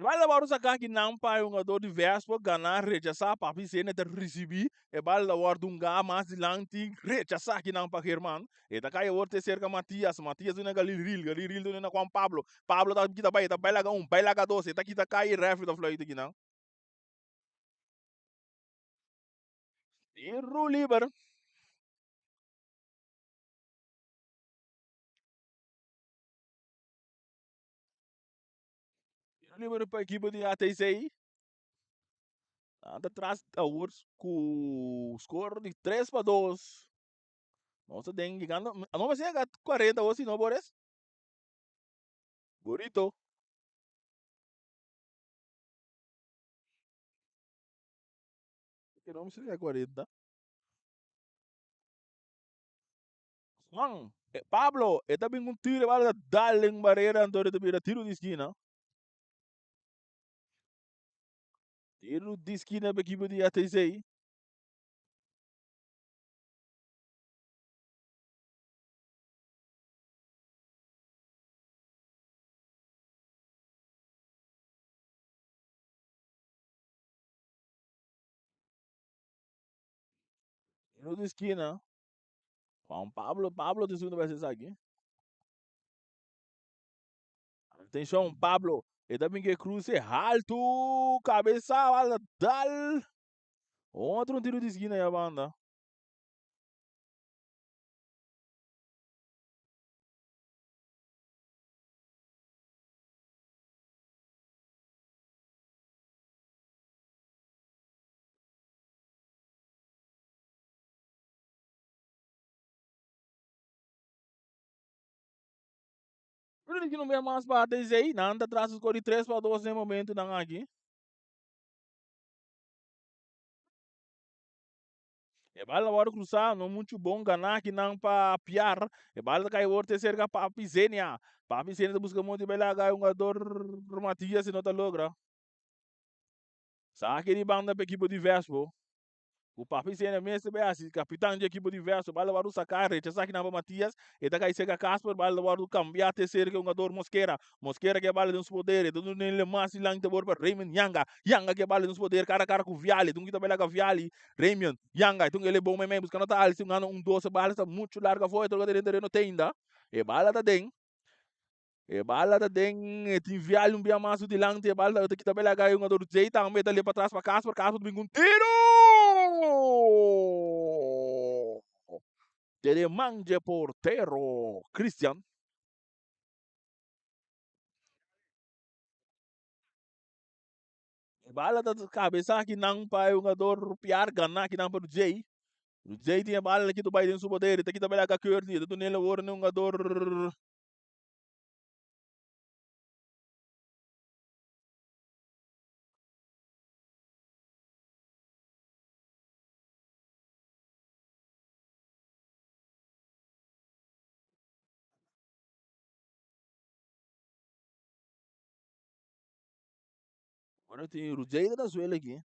Vai levar o sacar que não para um jogador de Vespo ganhar, rechazar, para piscina de receber, e vai levar de um gá mais dilante, rechazar que não para Germán. E da caia outra cerca Matias, Matias não é Galiril não é com Pablo. Pablo tá aqui tá vai lá vai lá dois, tá aqui tá cai ref da Floyd aqui não. Tiro livre. Tiro livre para a equipe de ATCI. Anda atrás da Urs com o score de 3-2. Nossa, tem ganhando. Não vai ser 40 hoje, não, Boris? Bonito. Que não seria 40. Juan, Pablo, está bem um tiro, vai dar em barreira, então ele vira tiro de esquina. Tiro de esquina para a equipe de ATCI. Tiro de esquina. Juan Pablo de segunda vai ser aqui. Atenção, Pablo. Ele bem que cruze alto, cabeça, vai dar. Outro tiro de esquina aí a banda. Por que não vem mais para ATCI? Nada atrás dos 3-2 no momento, não aqui. E bala hora cruzar, não muito bom ganhar que não para piar. E bala cai outra cerca para pisenia. Para pisenia busca muito bela gai um jogador Matias se não tá logra. Saque de banda para equipe de Vespo. O papi sene mesmo é assim, capitão de equipe de Vespo, bala waru sacar, recha saque na Matias, e da cai seca Casper, bala waru cambiar terceiro que um jogador Mosquera que bala nos poderes, do nele mais lang te borba Raymond Yanga que bala nos poderes, cara a cara com Viali, dungi tá bela com Viali, Raymond Yanga, então ele é bom mesmo, buscando tá ali, se um 12 bala, tá muito larga foi, troca dentro no tenda, e bala tá dentro. E bala da den ti vial um bia maso de lang te bala kita bela gai um ador jeita um meta ali para trás para Casper domingo um tiro de manje portero Christian. E bala da cabeça que não pai um ador piar ganhar que não para o Jay. O Jay tinha bala aqui do Biden subo dele, tá aqui da bela gai curti, do nele ora um ador. Agora tem o Jay da Zuela aqui.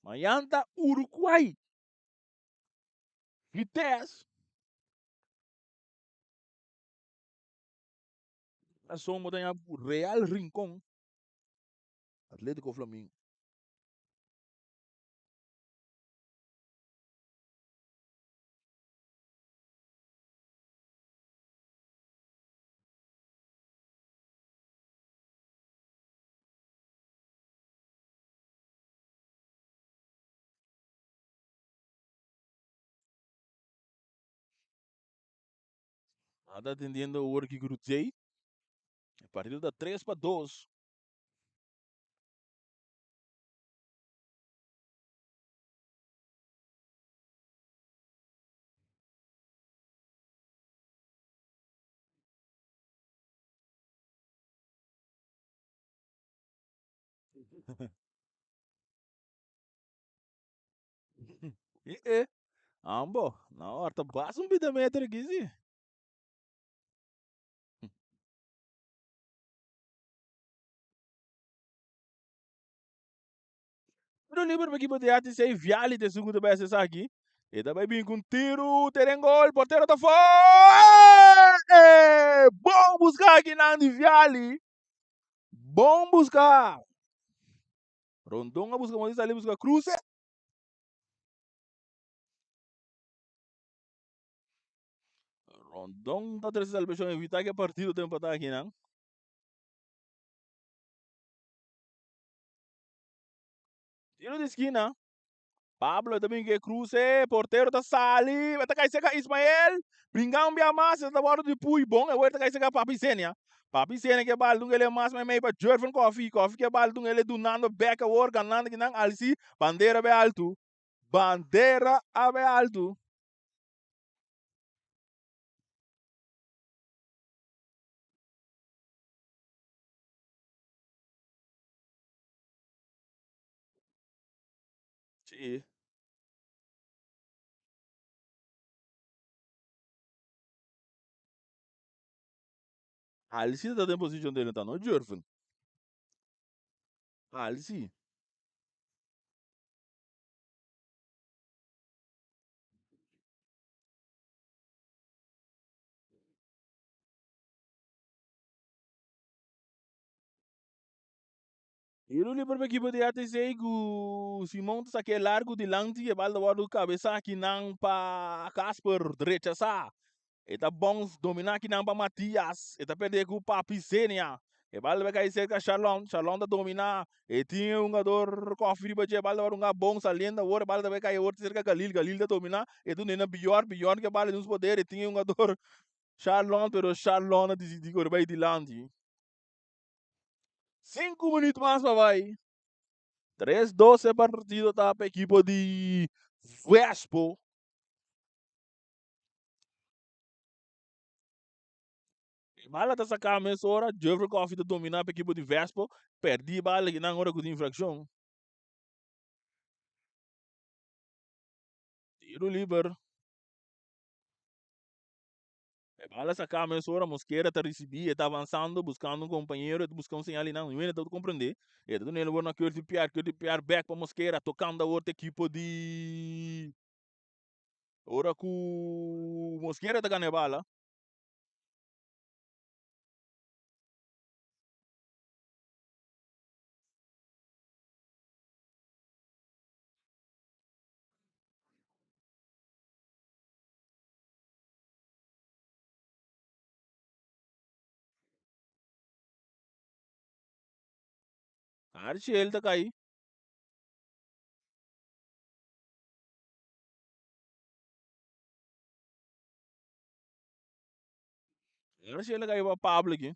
Mayanta Uruguai. Vitesse. A soma tem a Real Rincón. Atlético Flamengo. Nada atendendo o work cruzei. A partir da 3-2. E ambo, na hora, basta um bida metro aqui, sim. Tiro livre para equipe de arte sei viali de segunda vez aqui. E também vem com tiro, terem gol, porteiro tá fora! Bom buscar aqui na viali. Bom buscar. Rondon a busca, mas ali busca cruze. Rondon tá terceira salvação evitar que a partida tem empatar aqui, não? Tiro de esquina. Pablo também que cruze, porteiro tá sali, vai tacar esse Ismael, brincar um massa, tá bora de pui bom, agora tacar esse Papi Sênia. Papi Sênia que bal ele mais mas meio para Jordan Coffee que bal ele do nando beca war ganando que não alci, bandeira be alto. Bandeira abe alto. Sim. Alci tá em posição dele tá no Jordan. Alci. Ele lhe para equipe de ate sei que Simão tá que largo de lante e bal do cabeça aqui não para Casper direita sa. Eta bons dominar aqui não para Matias. Eta perder com o Papi Sênia. E bal vai cair cerca Charlon. Charlon da dominar. E tinha um jogador cofre para o bal da um bom saliendo. O bal vai cair outro cerca Galil. Galil da dominar. E tu nena pior que bal nos poder. E tinha um jogador Charlon, pero Charlon decidiu que vai de lante. 5 minutos mais para vai. 3-12 partido tá para a equipe de Vespo. Bala tá sacando essa hora, Jeffrey Coffee tá dominar para a equipe de Vespo, perdi bala que não hora com infração. Tiro livre. Bala sacando essa hora, Mosquera tá recebendo, tá avançando, buscando um companheiro, buscando um sinal ali, não, eu não tô compreendendo. E tá nele, vou na cor de piar, back para Mosquera, tocando a outra equipe de... Ora com Mosquera tá ganhando bala. Archie ele tá caindo. Archie ele caiu para Pablo aqui.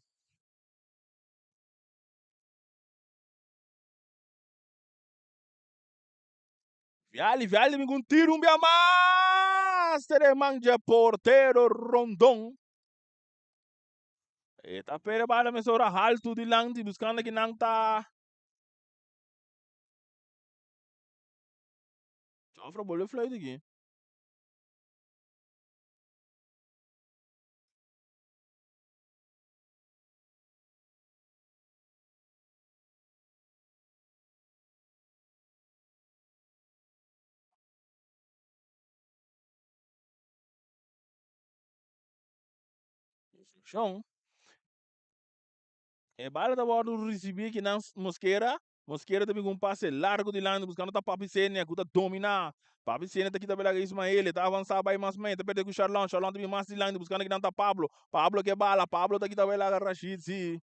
Viale, me um tiro, Master manja porteiro Rondon. Eta pere bala me sora halto de lang di buscando que não tá. Sofra bolo flay aqui. Chão. E bala da bordo recebi que não Mosquera. Mosquera também com passe largo de lang buscando tá Papi Sênia, que tá dominar. Papi Sênia tá aqui tá bela Ismael, tá avançado vai mais mente, perde com o Charlão. Charlão também mais de lang buscando que não tá Pablo. Pablo que bala, Pablo tá aqui tá bela Rashid, sim.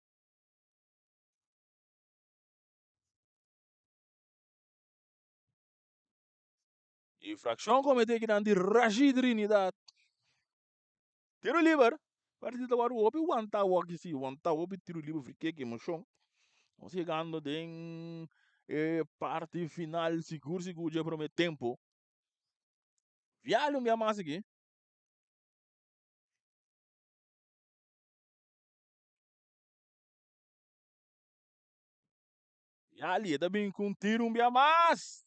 Infração cometeu que não de Rashid Trinidad. Tiro livre. Partida agora o Obi wanta walk si wanta Obi tiro livre fiquei que mochão. Vamos chegando em parte final seguro já promete tempo. Vialho minha massa aqui. Vialho tá bem com tiro minha massa.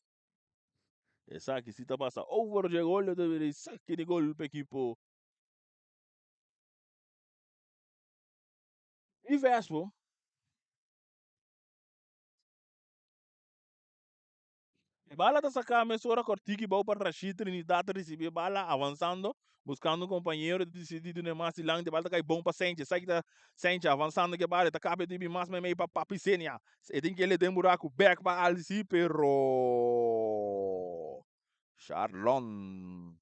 Essa aqui se tá passa over de gol eu deveria saque de gol para equipo. E Vespo. Bala da sacar mesura cortiki bau para Rashid Trinidad receber bala avançando, buscando um companheiro decidido no mais lang de bala cai bom para Sente, sai da Sente avançando que bala tá cabe de mais meio para Papicenia. E tem que ele tem buraco back para Alci pero Charlon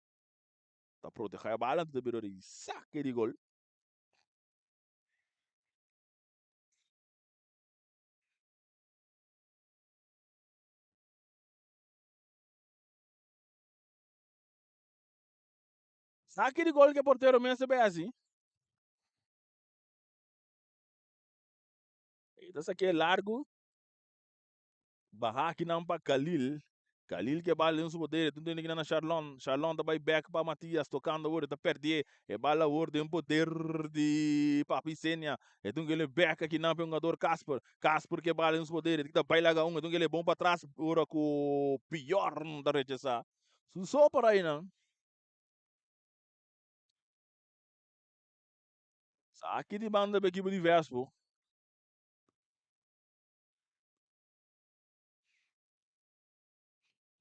tá proteger a bala de Birori saque de gol. Saque de gol que porteiro mesmo é assim. Então isso aqui é largo, barra aqui não para Khalil. Khalil que bala nos poder, tudo que na Charlon, Charlon tá back para Matias tocando agora, tá perder, e bala agora tem poder de Papicenia, então que ele back aqui não jogador Casper, Casper que bala nos poder, que tá baila um, então que ele é bom para trás, agora com o pior da rechaça. Só para aí não. Aqui de banda da equipe de Vespo.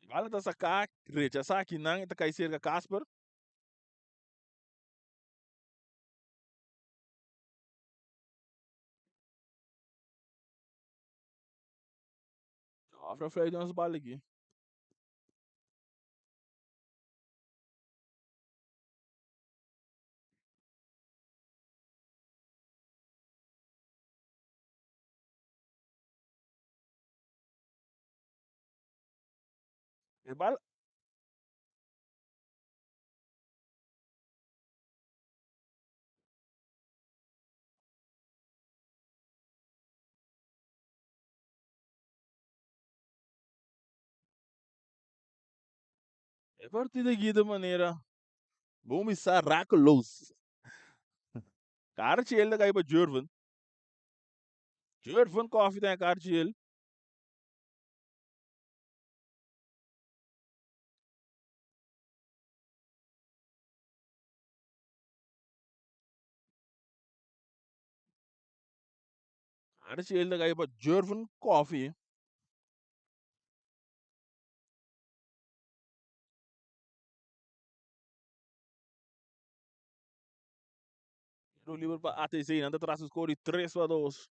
Bala tá sacar, rechaça aqui não, tá cai cerca Casper. Afra Freire umas balas aqui. E bala, é partida aqui da maneira. Vamos estar raculos. Kaartje ele ga para Jurven. Jurven koffie tem kaartje ele. Kaartje ele ga para Jurven koffie. No livro para ATC, anda atrás do score 3-2.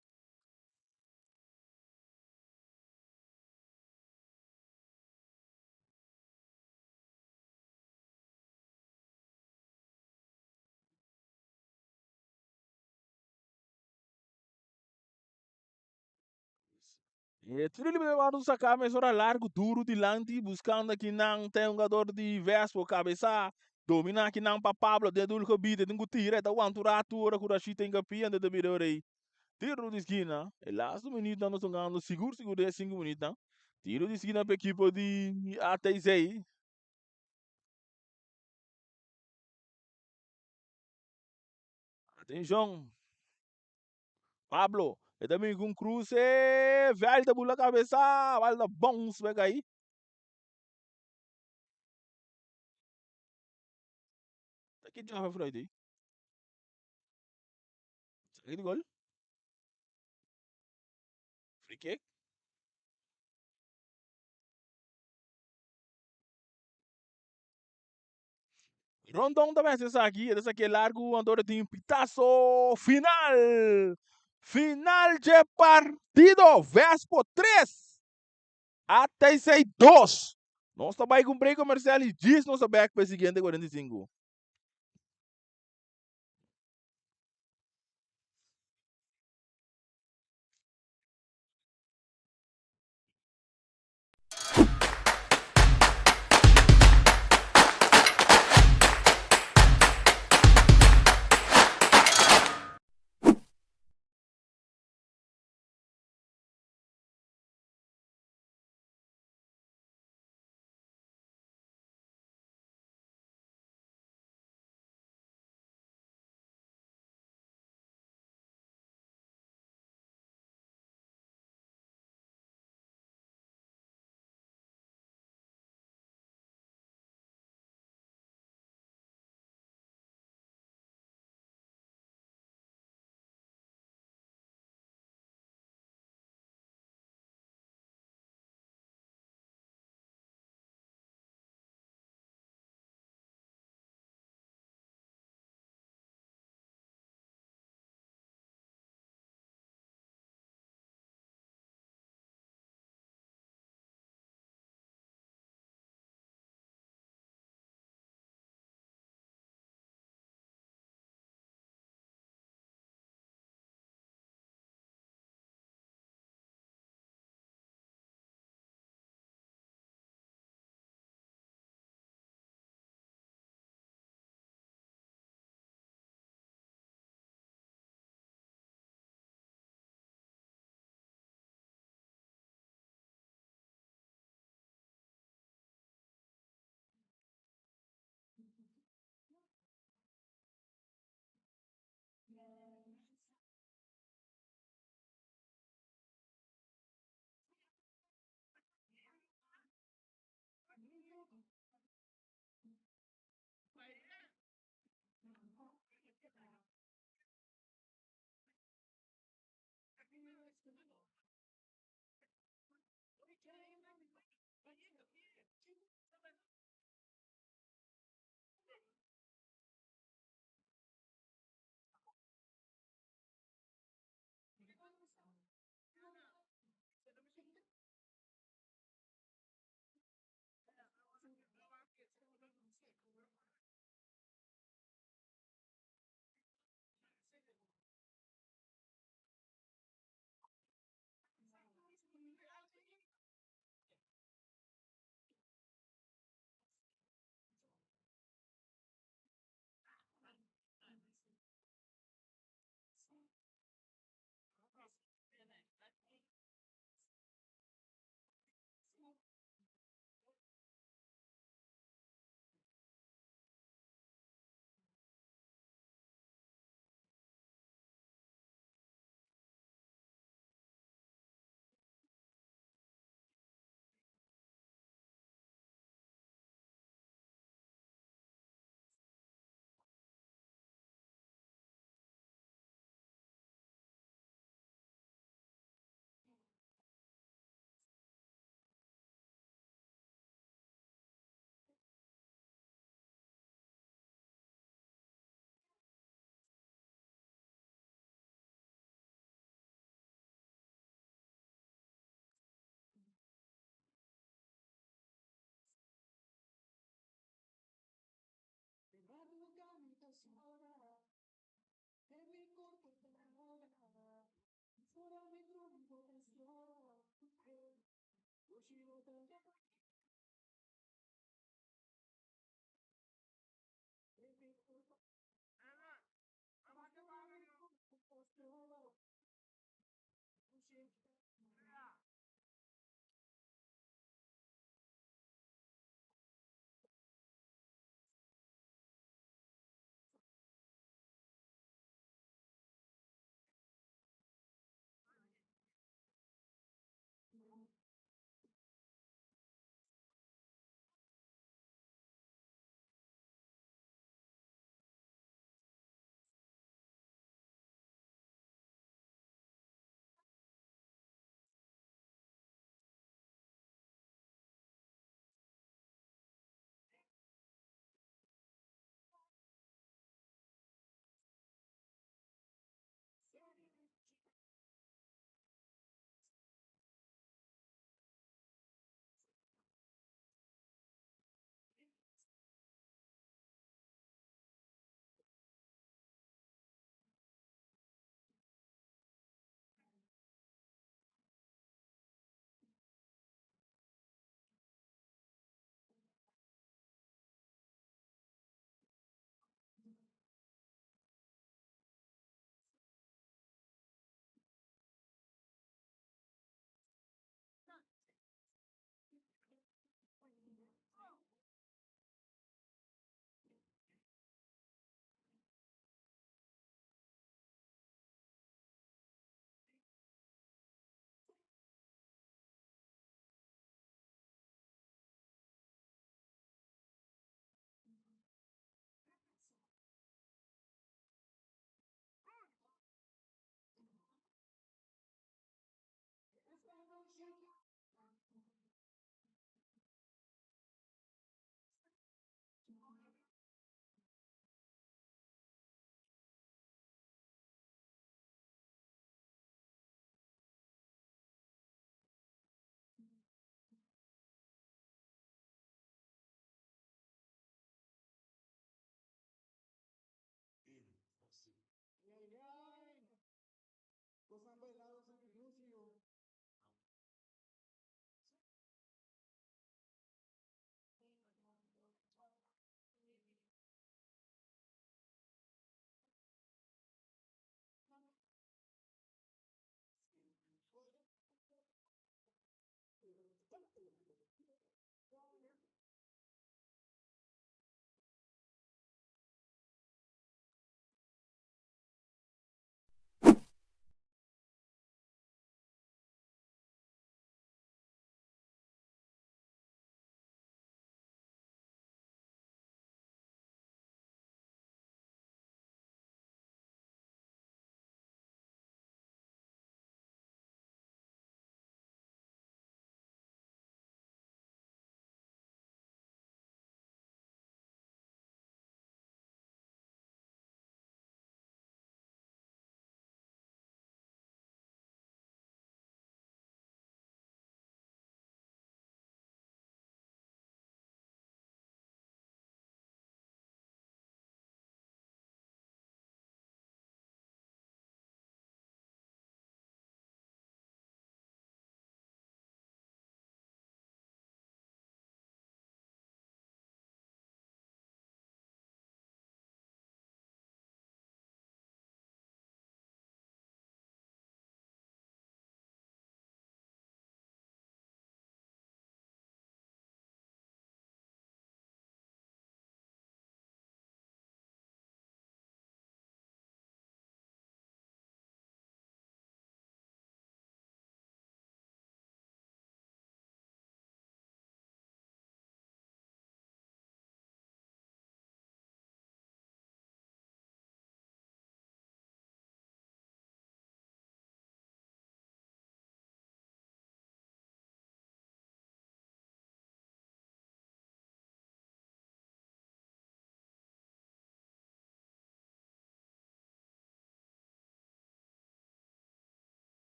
E tudo ele vai para sacar, mas ora largo, duro, de lante, buscando aqui não tem um jogador de Vespo, cabeça. Domina aqui não para Pablo, dedo do cabide, tem que tirar, tá o anturato, ora que o Rashid tem capinha, de virou aí. Tiro de esquina, e last minuto nós estamos ganhando seguro, seguro, 5 minutos. Tiro de esquina para a equipe de ATC. Atenção, Pablo, e também com cruze, velho da bula cabeça, velho da bons, pega aí. Aqui já vai Friday. Aqui de gol. Free kick. Rondão também, essa aqui é largo, andor de pitaço final. Final de partido, Vespo 3, até 2. Nós também com break comercial e diz nossa back para o seguinte 45.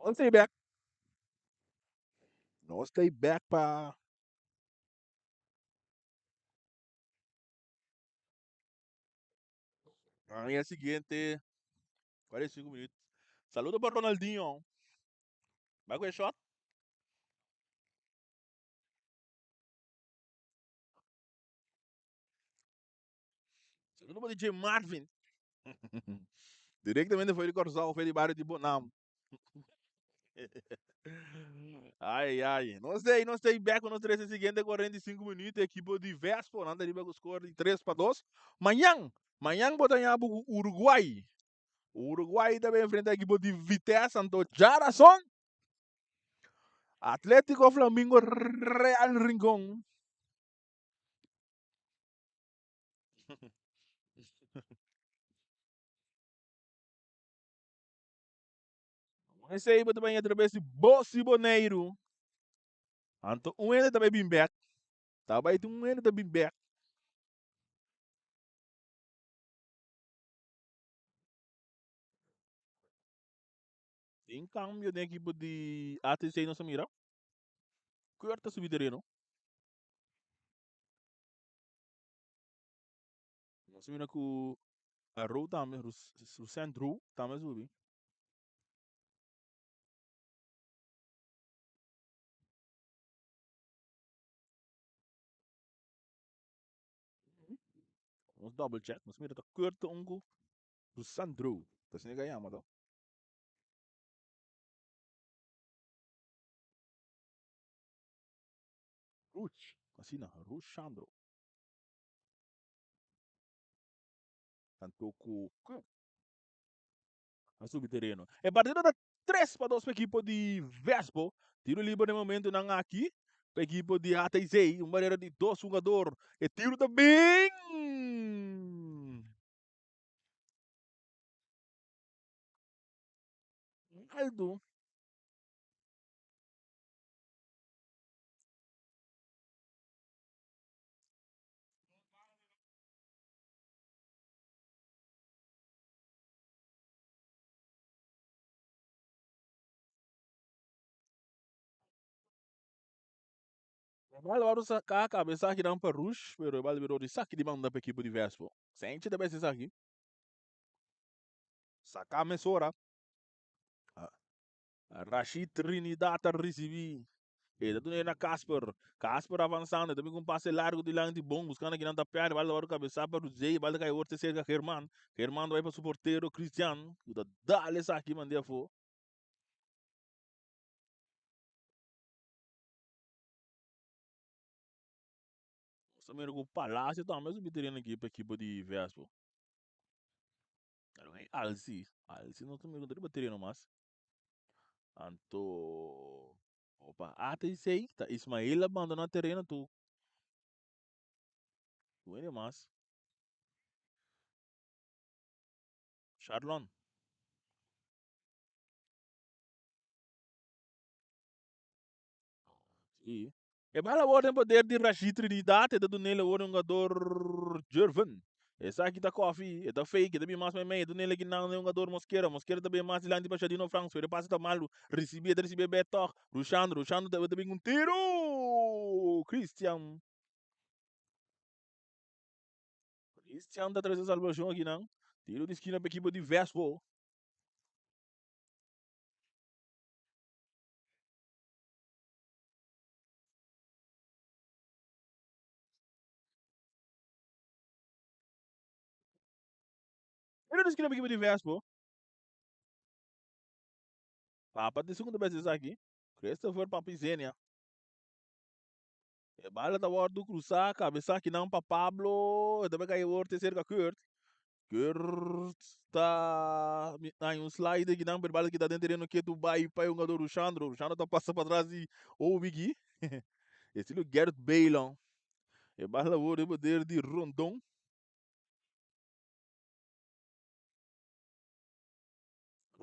Não stay back. Não stay back para a minha seguinte 45 minutos. Saludo para Ronaldinho. Vai com shot. Saludo para DJ Marvin. Diretamente foi de Corzal, foi de bairro de Bonam. Ai, ai. Não sei back nos 13 seguintes 45 minutos. Equipe de Vespo, não deriva com o score de 3-2. Manhã botanha o Uruguai. O Uruguai também enfrenta a equipe de Vitesse, então Jarason. Atlético Flamengo Real Rincón. Esse aí também através de Bossi Boneiro. Então, ainda também bem back. Tá bem, ainda também back. Em cambio, da equipe de ATC não se mira. Curta subterrâneo. Não se mira com a Row também, o centro também subi. Vamos double check. Não se mira, tá curta o centro. Tá sem ganhar, mas tá. Ruch. Assim não, Ruchandro. Tanto com a subterrâneo. É partida da 3-2 para a equipe de Vespo. Tiro livre no momento não aqui. Para a equipe de ATZ. Uma maneira de 2 jogadores. E tiro também. Aldo. Vale agora sacar a cabeça aqui não para Rush, pero vale virou de saque de mão da equipe de Vespo. Sente também esse aqui. Sacar a mesora. Rashid Trinidad a receber. E da na Casper. Casper avançando, também com um passe largo de lá de bom, buscando aqui não tá perto, vale agora cabeça para o Zé, vale cair outro cerca Herman. Herman vai para o suporteiro Cristiano. Dá-lhe essa aqui, mandei a for. Também com o Palácio também, subterrâneo aqui para a equipe de Vespo. Alci. Alci não também não bateria mais. Anto. Opa, até isso aí, tá. Ismael abandonou o terreno, tu ainda mais. Charlon. Sim. E bala agora tem poder de Rashid Trinidad, e do nele agora um jogador Jervan. Essa aqui tá coffee, é da fake, também mais meio, do nele que não é um jogador Mosquera, Mosquera também mais lá de Baixadino Franco, ele passa tá mal, recebia beto, Ruxandro também um tiro! Christian tá trazendo salvação aqui não, tiro de esquina para a equipe de Vespo. Tiro de esquina para a equipe de Vespo. Papa de segunda vez aqui, Christopher Papizenia. E bala da hora do cruzar, cabeça aqui não para Pablo, também caiu o terceiro com Kurt. Kurt está em um slide que não bala que está dentro no que tu vai para o jogador Ruxandro. Ruxandro está passando para trás e ouve aqui. Estilo Gareth Bale. E bala o poder de Rondon.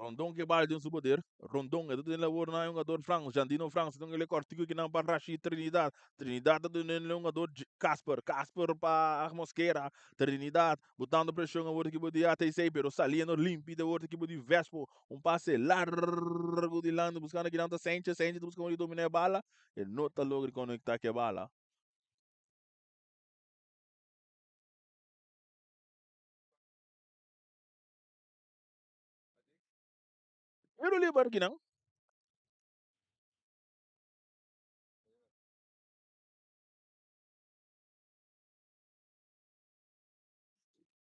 Rondon que bala tem seu poder. Rondon é tudo ele é um jogador franco. Jandino Franco, então ele cortico que não para Rashid Trinidad. Trinidad é tudo ele é um jogador Casper. Casper para Mosquera. Trinidad, botando pressão a outra que podia até sei, pero saliendo límpido a outra que podia Vespo. Um passe largo de lado, buscando aqui não Sanchez, Sanchez buscando dominar a bala. Ele não está logo conectar que a bala. Pero libar aqui não.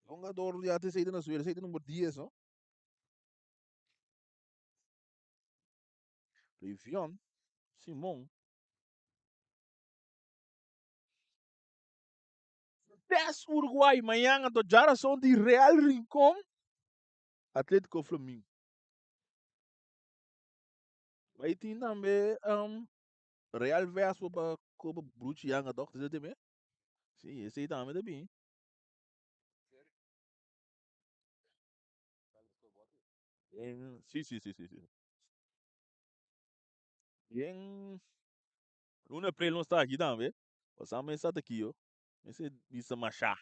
Um jogador já até saído na sua, saído número 10, não? Rivion, Simon. 10 Uruguai, amanhã a geração de Real Rincón, Atlético Flamengo. Aí tem também Real versus para Copa Brucianga, você também? Sim, esse aí também tá bem. Sim, sim, sim, sim, sim. E em Luna April não está aqui também. O Sam está aqui, ó. Esse bisa machá.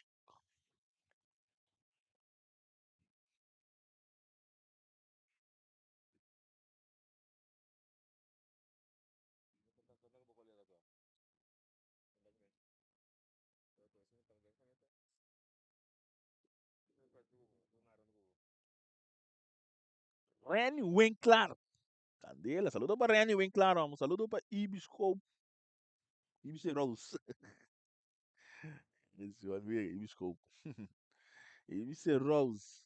Reni Winkler. Candela, saludo para Reni Winkler, um saludo para Ibisco. Ibis Rose. Esse homem é Ibisco. Ibis Rose.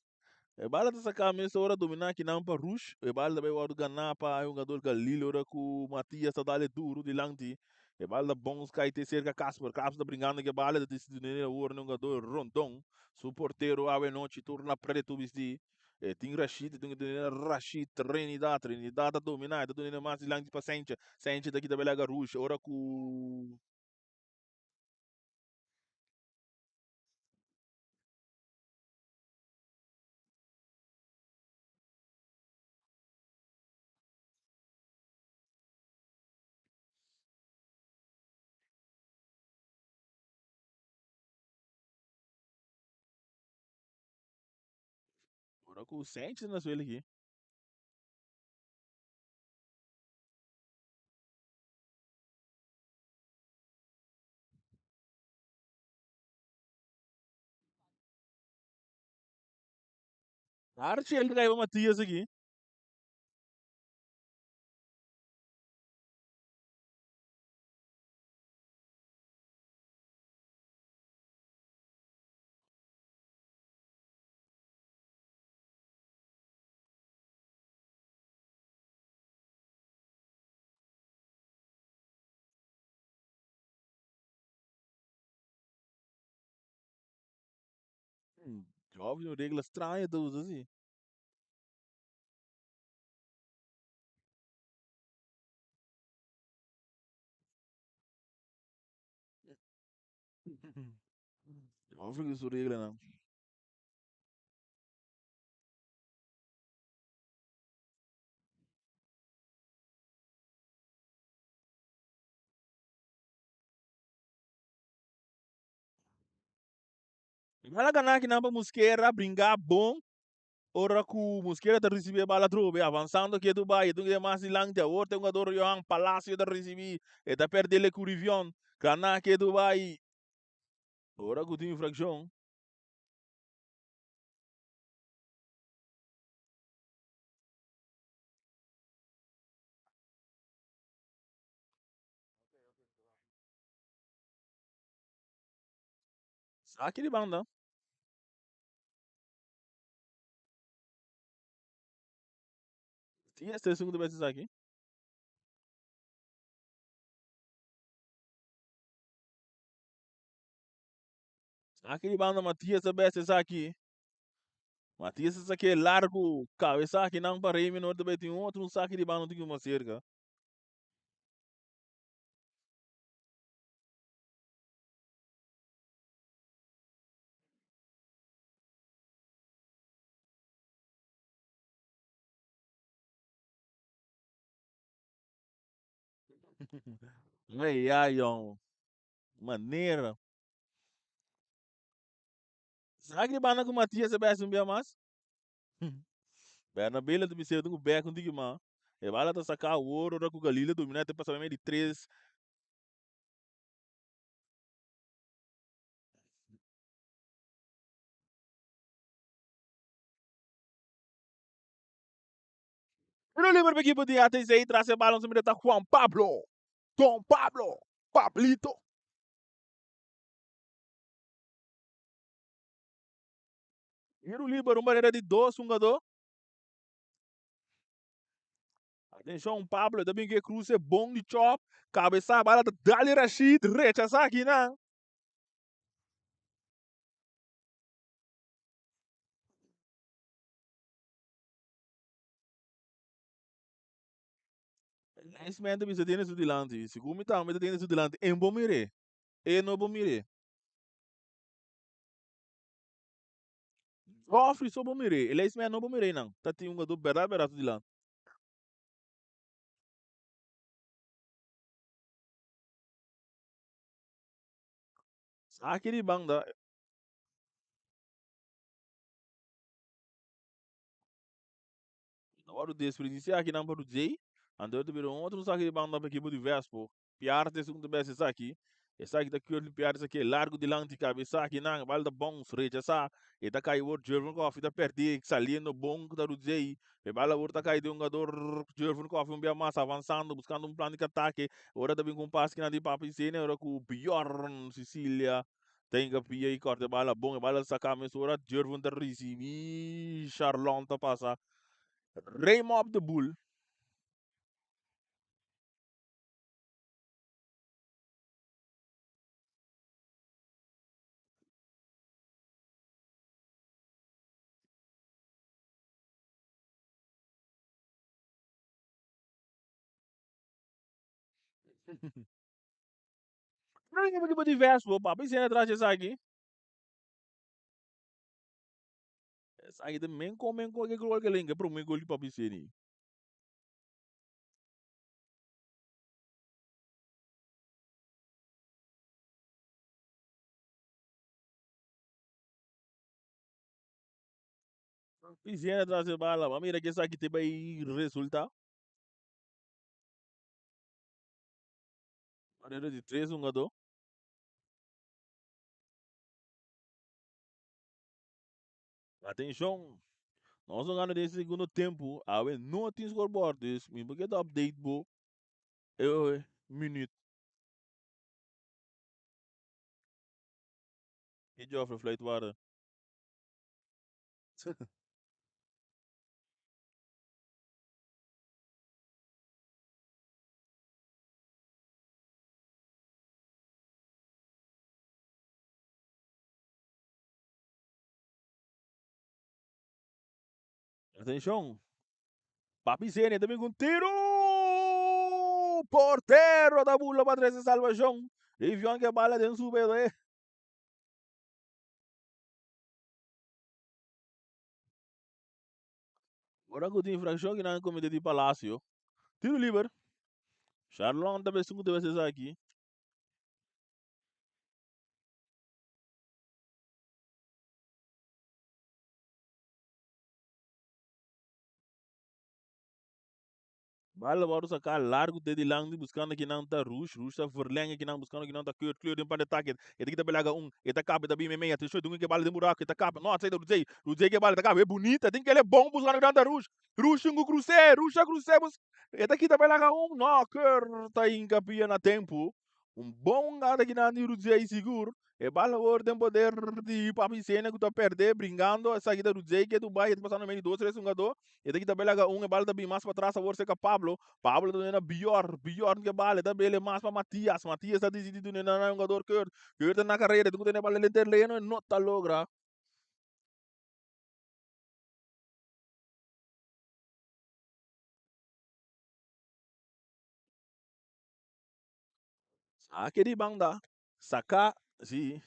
E bala ta saka me ora dominar que não para rush. E bala também o ganhar para um jogador que Lille ora com Matias tá dale duro de lanti. E bala bons cai ter cerca Casper. Casper tá brincando que bala decidiu o ora um jogador Rondon. Su porteiro ave noite turna preto bisti. E tem Rashid, tem Rashid, Trinidad, Trinidad tá dominar, tá dominar mais de lanti para Sanchez. Sanchez daqui da belega rush. Ora com. Ora com Sanchez na sua aqui. Arte ele caiu Matias aqui. Jovem, regras estranhas, todos assim. Óbvio que isso regra não. Ela ganhar que não para Mosquera brincar bom. Ora que Mosquera tá receber bala trobe avançando que Dubai, tu que mais longe, outro jogador Johan Palácio tá receber e tá perdendo com o Rivion. Ganhar que Dubai. Ora que tem infração. Saque de banda. Tinha esse segundo vez aqui. Saque de banda Matias a vez aqui. Matias esse aqui é largo, cabeça aqui não para aí, menor também tem outro um saque de banda tem uma cerca. Ai, ai, ó. Maneira. Sabe que bana com Matias é bem um mais? Perna bela do Bisseu do Beco, digo, mano. E vai lá tá sacar o ouro da Galilha dominar até passar meio de três. No livro do equipe de ates aí, traz a bola no tá Juan Pablo. Juan Pablo. Pablito. E no livro, uma maneira de dois, um jogador. Atenção, Pablo, também que cruz é bom de chop. Cabeça a bola da Dali Rashid, rechaça aqui, não. Esse momento você tem isso delante. Se como tá, mas tem isso delante. Em bom mire. E não bom mire. Sofre só bom mire. Ele é esse momento não bom mire, não. Tá tem um jogador berato delante. Aquele banda, na hora de desperdiciar aqui na do J, andou de virar outro saque de banda para equipe de Vespo. Piar de segundo best esse aqui. Esse aqui da curly piar esse aqui, largo de lante cabeça aqui na vale da bons recha essa. E tá caiu o Jervin Coffee da perder, saliendo bom da do J. E bala o tá caiu de um jogador Jervin Coffee um bem mais avançando, buscando um plano de ataque. Ora também com passe que na de papo e ora com o pior Sicília. Tem que pia e corta bala bom, e bala sacar a ora Jervin da Risi. Charlon tá passa. Raymond of the Bull. Não é tipo diverso, pô, papo. Isso é atrás dessa aqui. Essa aqui também comem qualquer coisa que linga. Para mim, gol de papo isso aí. Isso é atrás de bala. Mas mira que essa aqui tem aí resultado. Maneira de 3 um jogador. Atenção. Nós jogando nesse segundo tempo. A ver, não tem scoreboard. Me porque do update, bo. Eu, minuto. Que Joffrey Flight Water. Atenção. Papicene também com tiro! Porteiro da bula para trás de salvação. E viu que a bala dentro do bebê. Agora que tem infração que não comete de palácio. Tiro livre. Charlon também segundo vezes aqui. Bala baru sacar largo de lang buscando que não tá rush, rush tá verlenga que não buscando que não tá clear de para ataque. Ele que tá belaga eta capa da bim meia, atenção do que bala de buraco, eta capa. Não, sai do Jay que bala da capa é bonita, tem que ele é bom buscando que não tá rush. Rush um cruzeiro, rush a cruzeiro. Eta que tá belaga não, tá em capia na tempo. Bom gada que não do Jay seguro. E bala o tem poder de papicena que tá perder, brincando, essa aqui do Jay que é do Dubai, passando no meio de 2 3 um jogador. E daqui também lá um bala também mais para trás, a você com Pablo. Pablo também é pior do que bala, também ele é mais para Matias. Matias está decidido não é um jogador que na carreira, tu tem bala lenterleno e não tá logra. Aquele banda, saca, sim.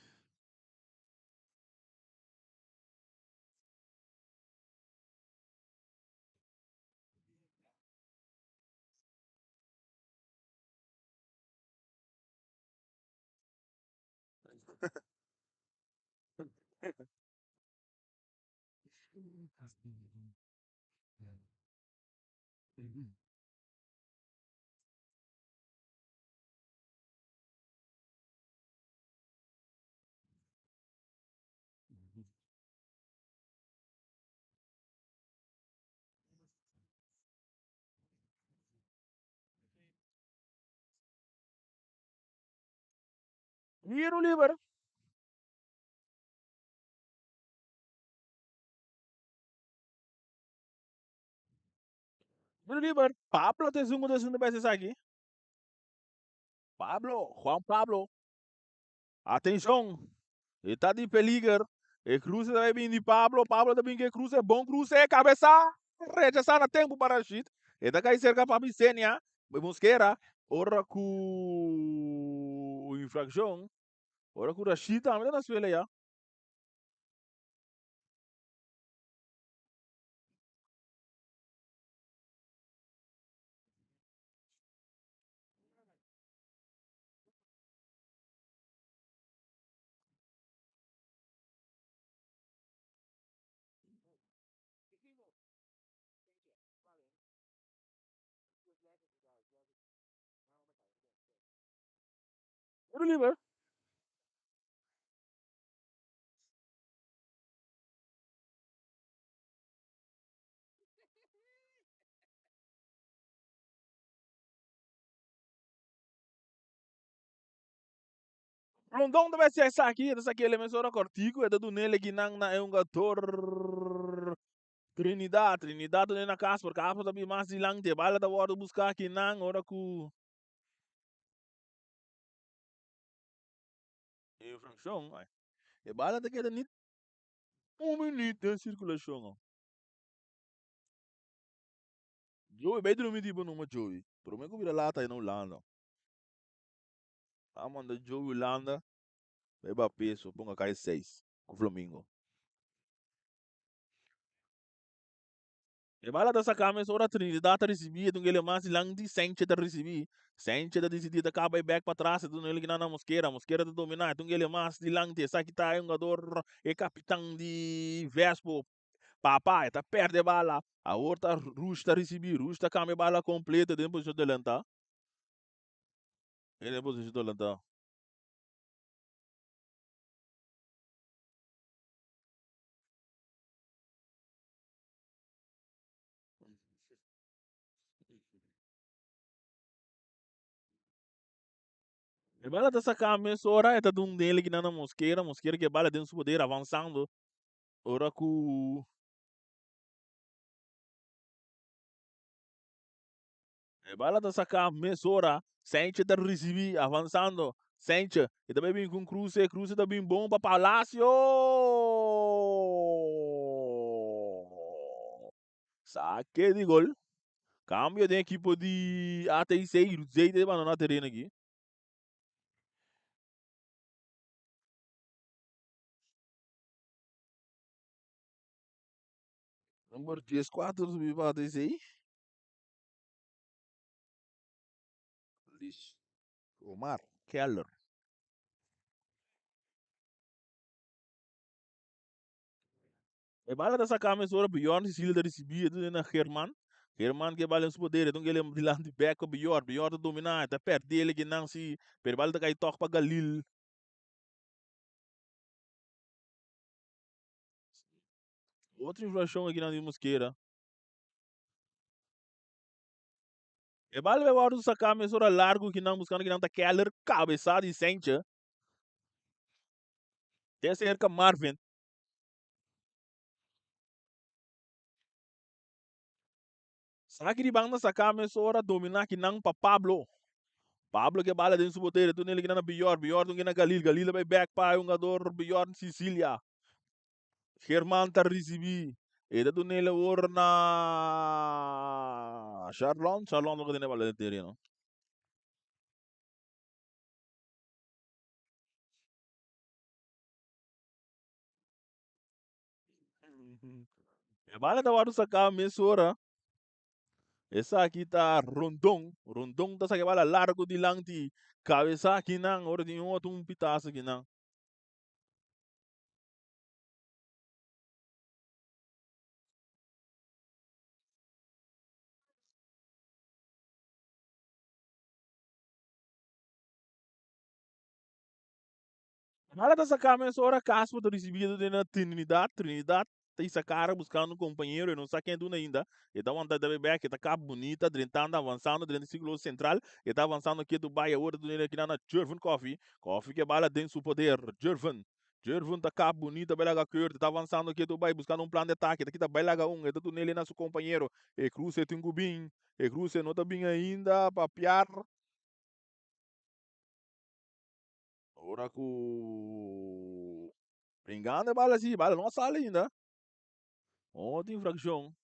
Hier, Oliver. Oliver. Pablo tem zungo de segunda vez aqui. Pablo, Juan Pablo. Atenção. Ele tá de peligro. E Cruz vai vir de Pablo. Pablo também que Cruz é bom. Cruz é cabeça. Rechaçar na tempo para a shit. E da cai cerca para Vicenia. Mosquera. Ora com infração. Ora com Rashid. Também na suela já. Oliver. Rondon deve ser essa aqui elemento ora cortico. É do nele que não é um gator. Trinidad na casa, porque a também mais de lang de bala da hora buscar aqui não, ora com infração, e bala da que nit minuto de circulação. Joey, bem dormir tipo numa Joey. Prometo que vira lata e não landa. A manda Joey landa, beba peso, ponga cai 6 com o Flamengo. E bala da sacame ora Trinidad tá recebia, então ele mais lang de Sente da recebi. Sente da decidida acaba e back para trás, então ele que não na mosqueira da dominar, então ele mais de lang de saque tá um jogador e capitão de Vespo. Papai, tá perto de bala. A outra Rush tá recebi, Rush tá came bala completa dentro posição de lentar. Ele é posição de lentar. E bala tá sacando ora é tá um dele que não na mosqueira que bala dentro do poder avançando. Ora com e bala tá sacando ora, sente tá recebi avançando. Sente, e também vem com Cruze também bom para Palácio. Saque de gol. Cambio de equipo de AT6, Zay de abandonar terreno aqui. Número 10, 4 subiu para AT6. Lish. Omar Keller. E bala da sacame ora Bjorn Sicília da recebia tudo na Herman. Herman que bala os poderes, então ele de lá de back Bjorn, Bjorn da dominar, tá perto dele que não se, per bala da cai toque para Galil. Outra inflação aqui na de Mosqueira. E bala vai agora sacame ora largo que não buscando que não tá Keller, cabeçada e sente. Tem cerca Marvin. Sabe que banda sacame ora dominar que não para Pablo. Pablo que bala dentro do poder, tu nele que na Bjorn tu que na Galil vai back para um jogador Bjorn Sicília. Herman tá recebi. Eda tu nele ora na Charlon não que tem bala dentro não. E bala da waru sacame ora. Essa aqui tá Rondon tá saque bala largo de lanti. Cabeça aqui não, ora tem outro pitaço aqui não. Ela tá sacando essa hora caspa do recebido de na Trinidad, tá essa cara buscando um companheiro, e não sabe quem é dono ainda. E dá vontade de beber, que tá cá bonita, drentando, avançando, dentro do ciclo central, e tá avançando aqui do Bahia, hora do aqui na Jervin Coffee, Coffee que bala dentro do poder, Jervin. Jervin tá cá bonita, bela curta, tá avançando aqui do Bahia, buscando um plano de ataque, daqui tá bela e tá tudo nele na seu companheiro, e cruze tem gubim, e cruze não tá bem ainda, papiar. Ora com Engano é bala assim, bala não sale ainda. Outra infração.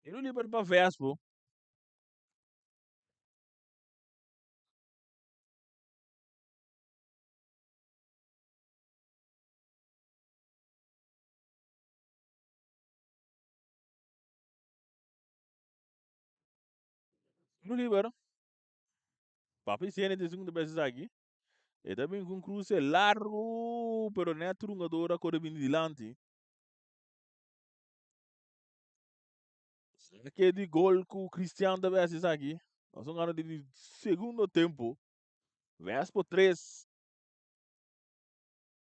E não libera para Vespo. Não libera. Papi cena de segunda vez aqui. E também com cruze largo, pero não é trungadora com o dilante. Aqui de gol com o Cristiano da vez aqui. Nós estamos ganhando de segundo tempo. Vespo 3.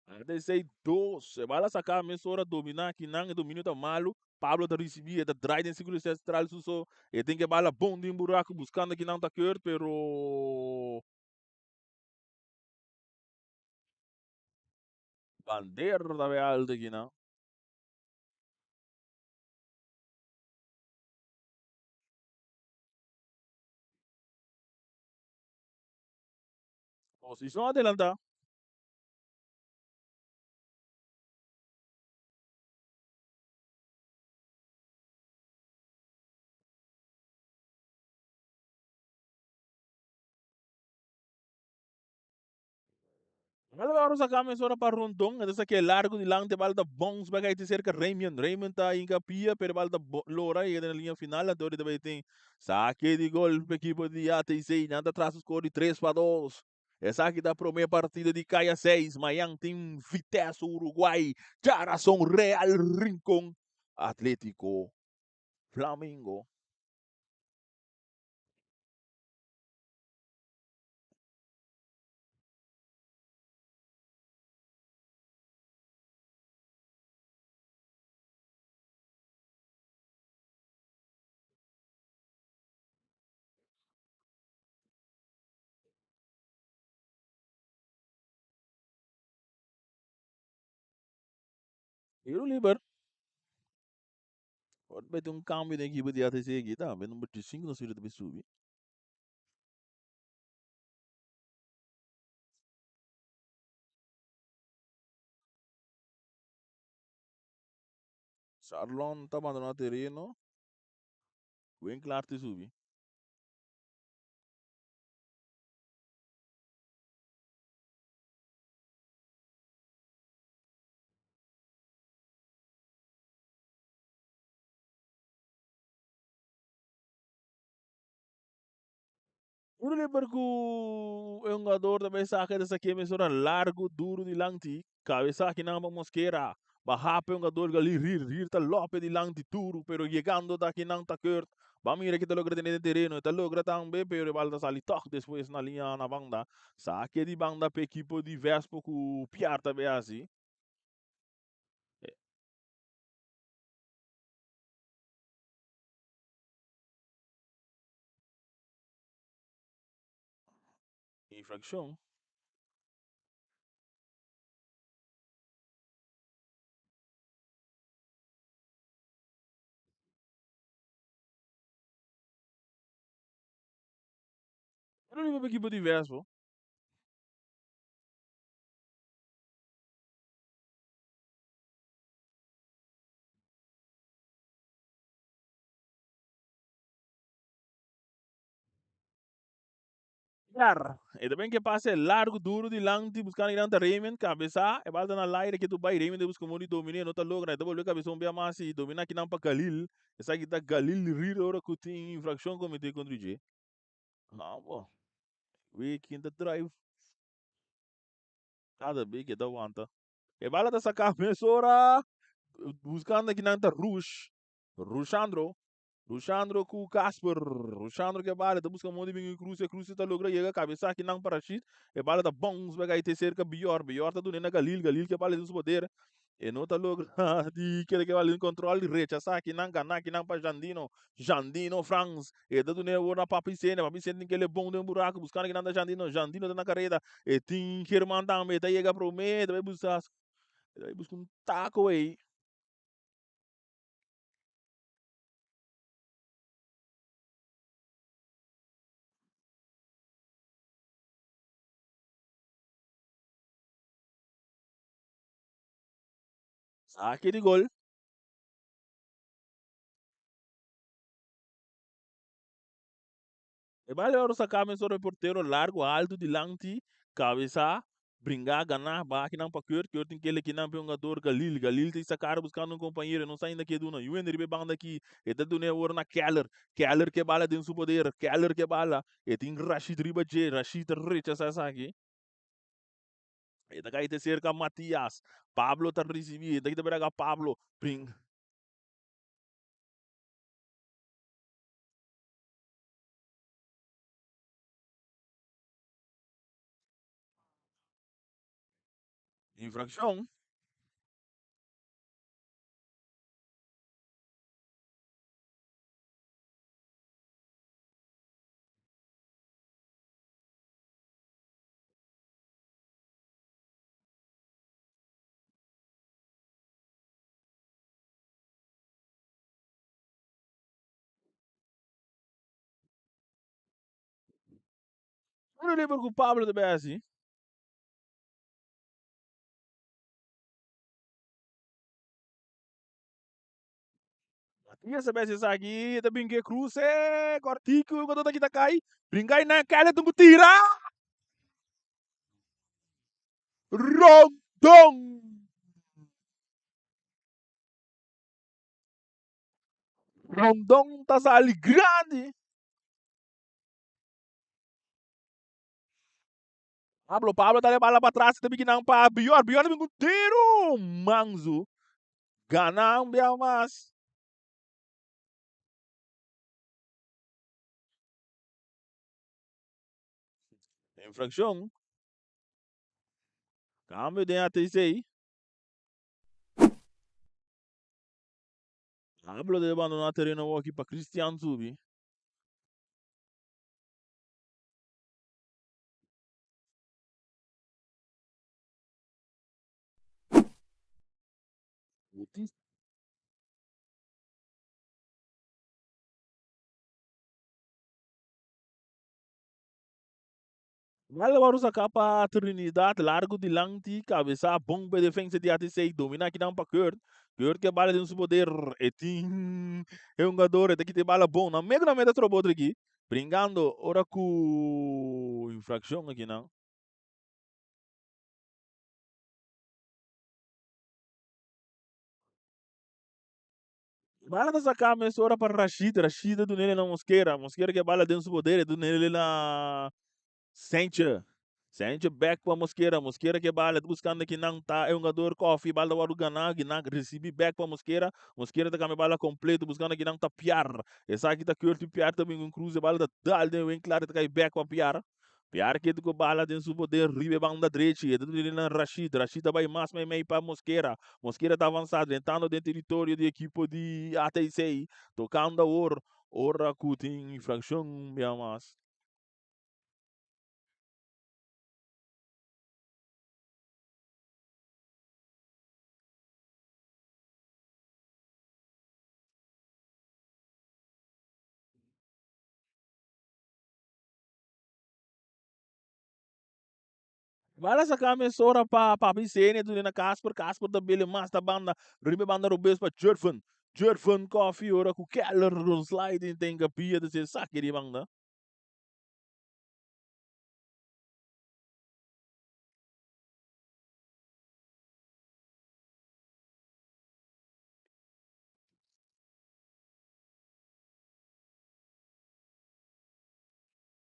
Até sei 2. E bala sacar a mesma hora dominar que não é domínio tá malo. Pablo tá recebia, tá drive em seguro central, suso. E tem que bala bom de um buraco buscando que não tá quer, pero bandeira da alta aqui, não. Posição adelantar. Agora sa kami sora para rondong, ito sa que largo de lang de balda bons bagay te cerca Raymond. Raymond tá em capia, pero balda lora e na linha final, a Dori também tem saque de gol para equipe de ATC, nada atrás o score de 3-2. É saque da primeira partida de Caia 6, Mayang tem Vitesse Uruguai, Jarason Real Rincon, Atlético, Flamengo. E o Liber, pode ter um câmbio da equipe de ATC aqui, tá? Bem, número 5 não se de subir. Charlon tá abandonando o terreno, bem claro te subir. O Liverpool é um jogador também saca dessa aqui, mas era largo, duro de lanti, cabeça que não mosqueira. Bahapa é um jogador que ali rir, tá lope de lanti duro, pero chegando daqui não tá curto. Vamos ver que tá logra ter terreno, tá logra também, pero balda sali toque depois na linha na banda. Saque de banda para equipe de Vespo com o Piar também assim. Infração. O Liverpool para equipe de Vespo. Claro, e também que passa largo, duro de lanti, buscando iranta Raymond, cabeça, e balda na laire que tu vai Raymond, busca muito domínio, não tá logo, né? Depois cabeça um bem mais e domina aqui não para Galil, essa aqui tá Galil rir ora que tem infração comete contra o G. Não, pô, we quinta drive. Cada vez que dá aguanta. E bala da sacar mesora buscando aqui nanta Rush. Rushandro. Rushandro com Casper. Rushandro que bala da busca muito bem cruz e cruz tá logra chega cabeça aqui não para shit. E bala da bons vai ter cerca bior. Bior tá do nena Galil. Galil que bala dos poder. E não tá logra de que bala em controle rechaça aqui não gana aqui não para Jandino. Jandino Franz. E da do nena ora papi cena que ele é bom de um buraco buscando aqui nanta Jandino. Jandino na carreira. E tem que mandar me tá chega pro meio, vai buscar. Vai buscar um taco aí. Saque de gol. E vale ora sacar men sobre porteiro largo, alto, de lanti, cabeça, brincar, ganhar, baki não para que tem que ele que não é um jogador Galil, Galil tem sacar buscando um companheiro, não sai daqui do não. E o Henrique banda aqui, e da do ora na Keller, Keller que bala tem seu poder, Keller que bala, e tem Rashid Ribaje, Rashid Rich essa aqui. E da aí cerca Matias, Pablo tá recebido, daqui da braga Pablo, bring. Infração. Eu não lembro com o Pablo também assim. E essa vez aqui, da Bingue Cruz, cortico, quando daqui tá cai, brincar na cara do tira, Rondon! Rondon tá ali grande. Pablo tá levando pra trás, também que não para Bior, Bior vem com tiro, Manzo. Ganam, mas. Infração. Câmbio de ATC. Pablo de abandonar terreno aqui para Cristiano subir. Vai levar o sacar para Trinidad, largo de lanti, cabeça, bomba, defesa de ATC, domina aqui não para Kurt. Kurt que bala de um poder, etim, é um jogador, é daqui tem bala bom, na meta trobou aqui, brincando, ora com infração aqui não. Bala da sacar, mas ora para Rashid, Rashid do nele na Mosqueira que bala de um poder, do nele na Sencha. Sencha back para Mosqueira. Mosqueira que bala buscando que não tá. É um jogador coffee. Bala o Ganá. Guiná recebi back para Mosqueira. Mosqueira tá com a bala completa. Buscando que não tá piar. Essa aqui tá curto piar também com cruz. Bala da dal. Bem claro. Tá cai back para piar. Piar que com bala tem seu poder. Ribe banda direita. E tudo na Rashid. Rashid vai mais meio para Mosqueira. Mosqueira tá avançado. Entrando dentro do território de equipe de ATC. Tocando a ouro. Ora, cutin infração. Bem mais. Vai lá sacar a emissora para BCN, do na Casper, Casper da Billy Master Banda, Ribe Banda Rubens para Jerfan. Jerfan Coffee, ora com Keller, slide, tem capia de ser saque de banda.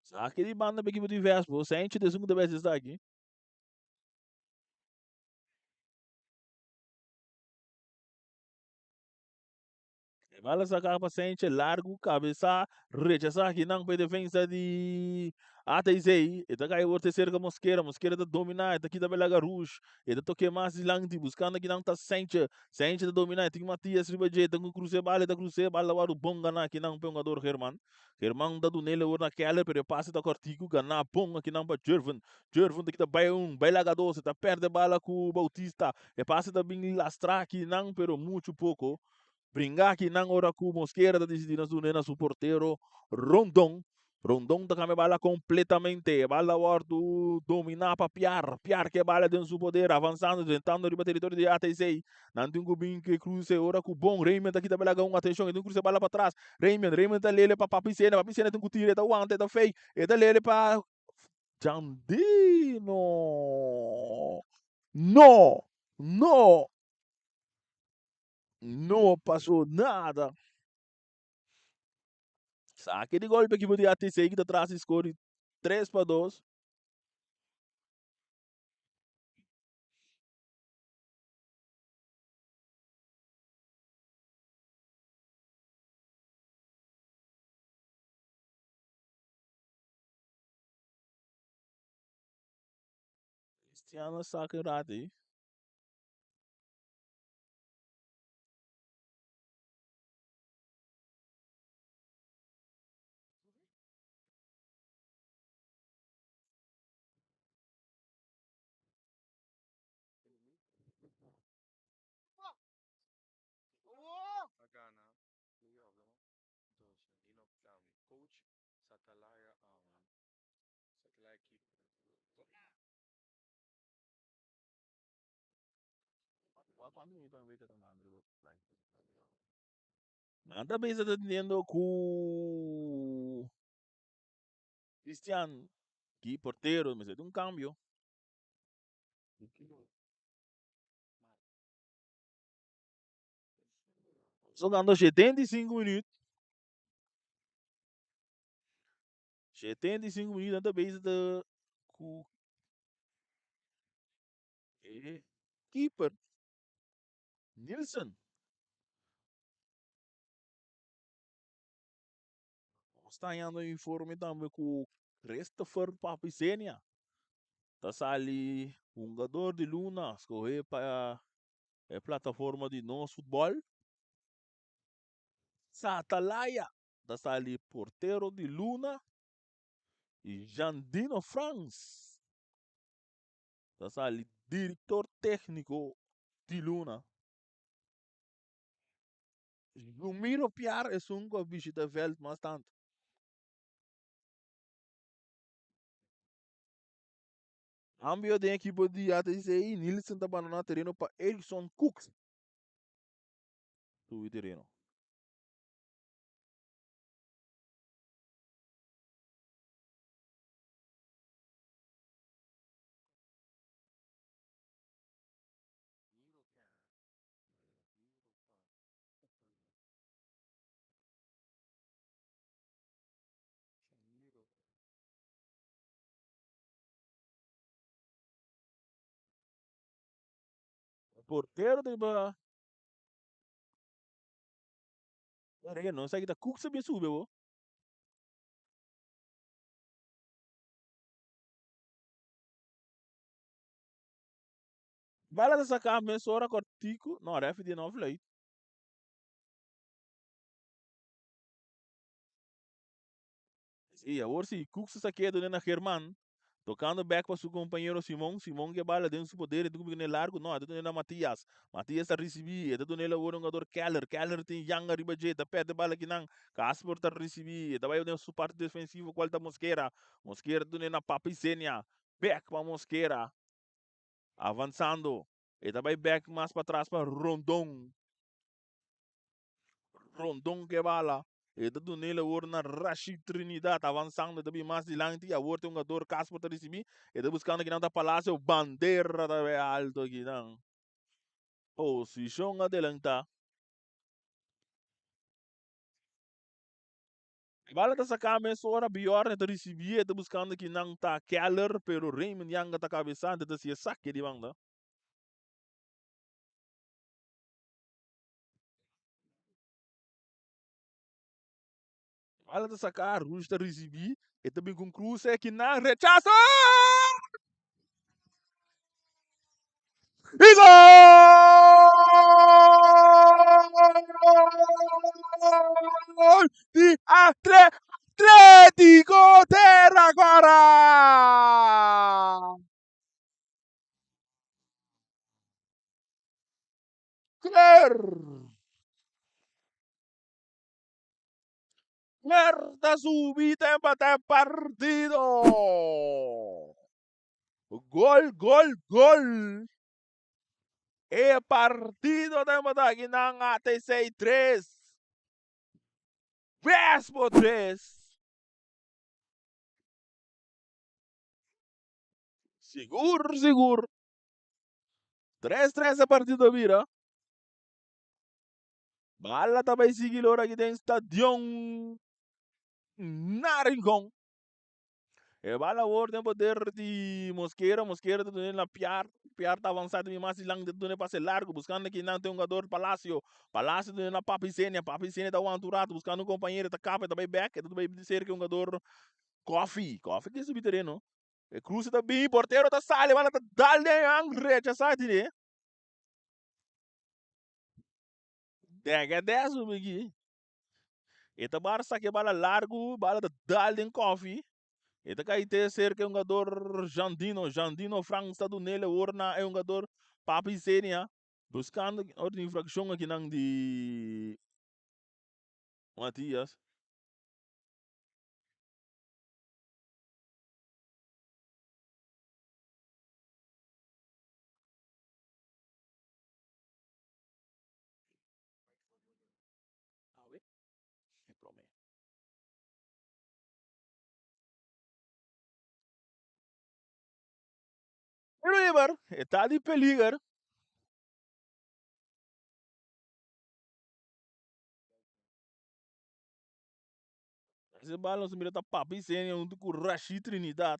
Saque de banda para equipe do Vespo, sente de segunda vez está aqui. Bala sacar paciente largo, cabeça, rechazar aqui não para defesa de ATZ. Eta cai o terceiro com mosqueira da dominar, eta aqui da bela garush, eta toque mais de lanti, buscando aqui não tá sente da dominar, tem Matias Ribaje, tem cruze bala o bom ganar aqui não pengador Herman da do nele ora naquela, pero passe da cortico, ganar bom aqui não para Jervin daqui da vai lagador, tá perde bala com o Bautista, e passe da bem lastrar aqui não, pero muito pouco. Bringaki nang ora ku Mosquera da decidindo na su porteiro Rondon. Rondon da kami bala completamente. Bala wardo dominar para Piar que bala dentro do poder, avançando, tentando riba território de ATC. Nantinho bem que cruze ora com bom Raymond aqui da bela com atenção, então cruze bala para trás. Raymond tá lele para Papicena tem que tirar da wante da fei. E da lele para Jandino. No! No! Não passou nada. Saque de golpe que podia ter seguido atrás e score 3-2. Cristiano Sakurati. Agana, Leono, Dino coach, Satalaya, Satalaya keeper. Anda bem atendendo com Cristiano, que porteiro, mas é de um câmbio. Jogando 75 minutos. 75 minutos, anda bem com keeper Nilsson. Está indo em informe também com Christopher Papicenia. Está ali um jogador de Luna, escorrer para a plataforma de nosso futebol. Satalaya, está ali porteiro de Luna e Jandino France. Está ali diretor técnico de Luna. Jumiro Piar é um que visita Veld bastante. Ambio de equipe de ATCI, Nilsson está abandonando terreno para Erickson Cooks. Do terreno. Porteiro de terreno, sabe que Cooks sabia subir, ó. Bala da sacar mesmo hora cortico, não, ref de novo lá. E agora se Cooks saqueia do na Germán, tocando back para seu companheiro Simão que bala dentro do poder, do que largo, não, é do na Matias está receber, é do nele agora um jogador Keller tem Young arriba jeita, pede bala que não, Casper está receber, também o seu parte defensivo, qual tá Mosquera do na Papicenia, back para Mosquera, avançando, e também back mais para trás para Rondon que bala. E do nele agora na Rashid Trinidad avançando também mais adiante e agora tem um jogador Casper para receber e tá buscando aqui não da Palácio bandeira também alto aqui não posição adelanta bala tá sacando mesmo hora pior né tá receber tá buscando aqui não tá Keller pero Raymond Yang tá cabeçando tá se saque de banda Bala de sacar, Rush de receber. E também com Cruz é que na rechaça! E gol de Atlético Terraguara! Merda subida empate partido! Gol, gol, gol! E partido de empate ng ATC 3. Vespo 3. Seguro, seguro. 3-3 a partida vira. Bala também seguir aqui dentro do Estadião Naringong. E bala o tempo de Mosqueira de na Piar. Piar tá avançado e mais lang de passe largo, buscando aqui não tem um jogador Palácio. Palácio de na Papicênia tá um anturato, buscando um companheiro, tá capa, também back, também dizer que um jogador Coffee que é subterrâneo. E cruza tá bem, porteiro tá sale, bala tá dale angre, já sabe, né? Dega 10 o Migui. Eta Barça que bala largo, bala da dale em Coffee. Eta cai ter ser que um jogador Jandino França do nele, Orna é um jogador Papicênia. Buscando outra infração aqui não de Matias. Ah, oui? É promessa. River, está de peligro. Esse balão se mira tá Papicênia, um com Rashid Trinidad.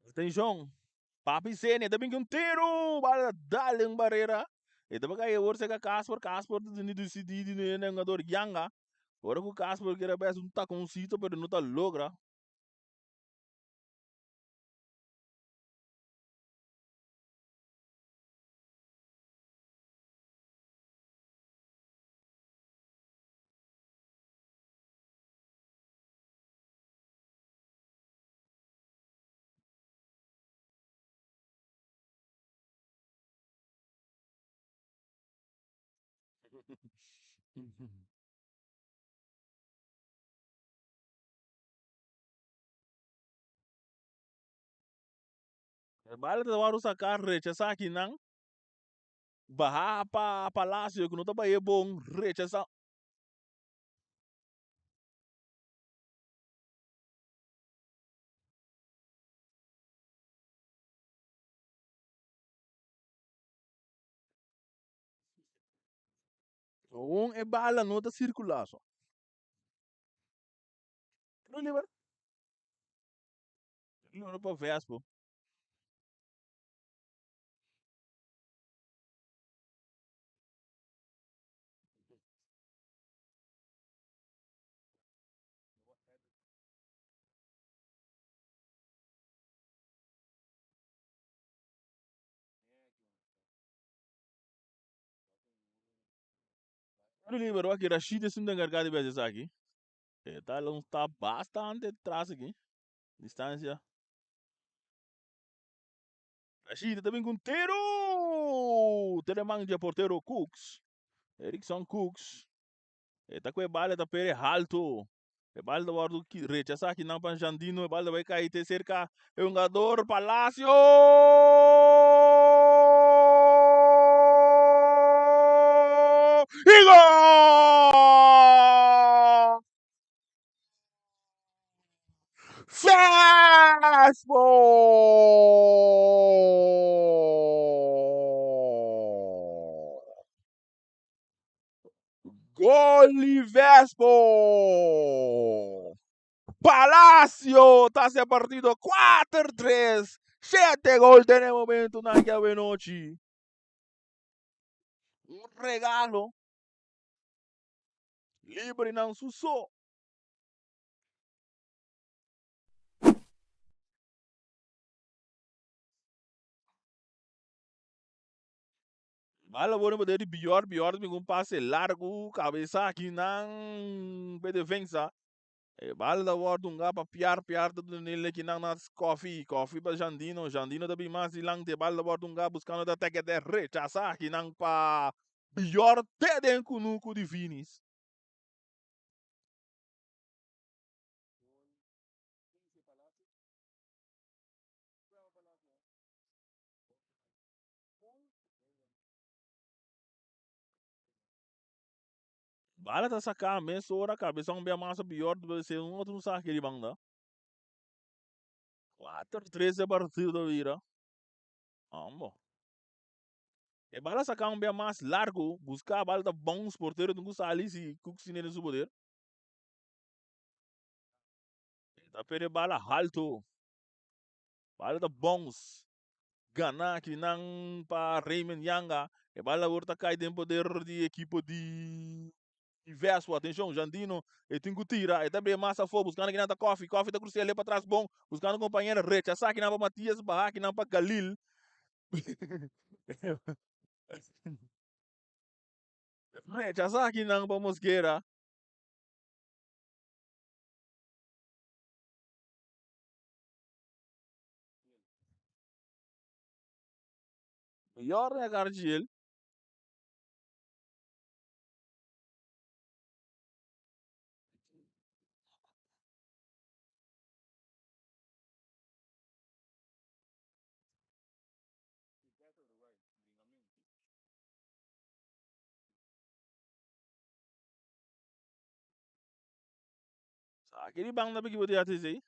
Atenção, Papicênia, também que um tiro, bala dale em barreira. E também cai o Orsa Casper, decidido no jogador Yanga. Agora que o Casper quer ver se não tá com um sítio, mas não tá logra. Bala da waru sacar rechaça aqui não. Baha pa Palácio que não tá bem bom, rechaça. Um é bala não tá circular só. Não lembra? Não para Vespo. Não lembra que Rashid é um gargado de vezes aqui. Tá não tá bastante atrás aqui. Distância. Rashid também com tiro. Telemang de porteiro Cooks. Erickson Cooks. Tá com a bala da pere alto. E bala da guardo que rechaça aqui não para Jandino. E bala vai cair ter cerca. É um jogador Palácio. E gol! Fastball! Olivespo! Palacio está se partido 4-3. 7 gols nesse momento naquela noite. Um regalo. Livre não sussou. Bala bora poder de pior me com passe largo, cabeça aqui não pede vença. Bala da word um gapa piar tudo nele que não nas coffee para Jandino também mais e lang de bala da word um gapa buscando da teke de rechaçar que não pa pior te den kunuku de finis. Bala tá sacar a mesa ora cabeça um bem massa pior do ser um outro não sabe aquele banda. 4-3 é partido da vira. Ambo. E bala sacar um bem mais largo, buscar a bala da bons porteiros não gusta ali se cuxine no poder. Da pere bala alto. Bala da bons. Gana que não para Raymond Yanga. E bala urta cai dentro poder de equipe de Verso, atenção, Jandino, e tem que tirar, e também massa for, buscando que não tá coffee tá crucial ali para trás bom, buscando companheiro recha, sabe que não para Matias, barra que não para Galil. Recha, sabe que não para Mosqueira. Pior é Gargiel. Aquele bang na bagi bote ate sei.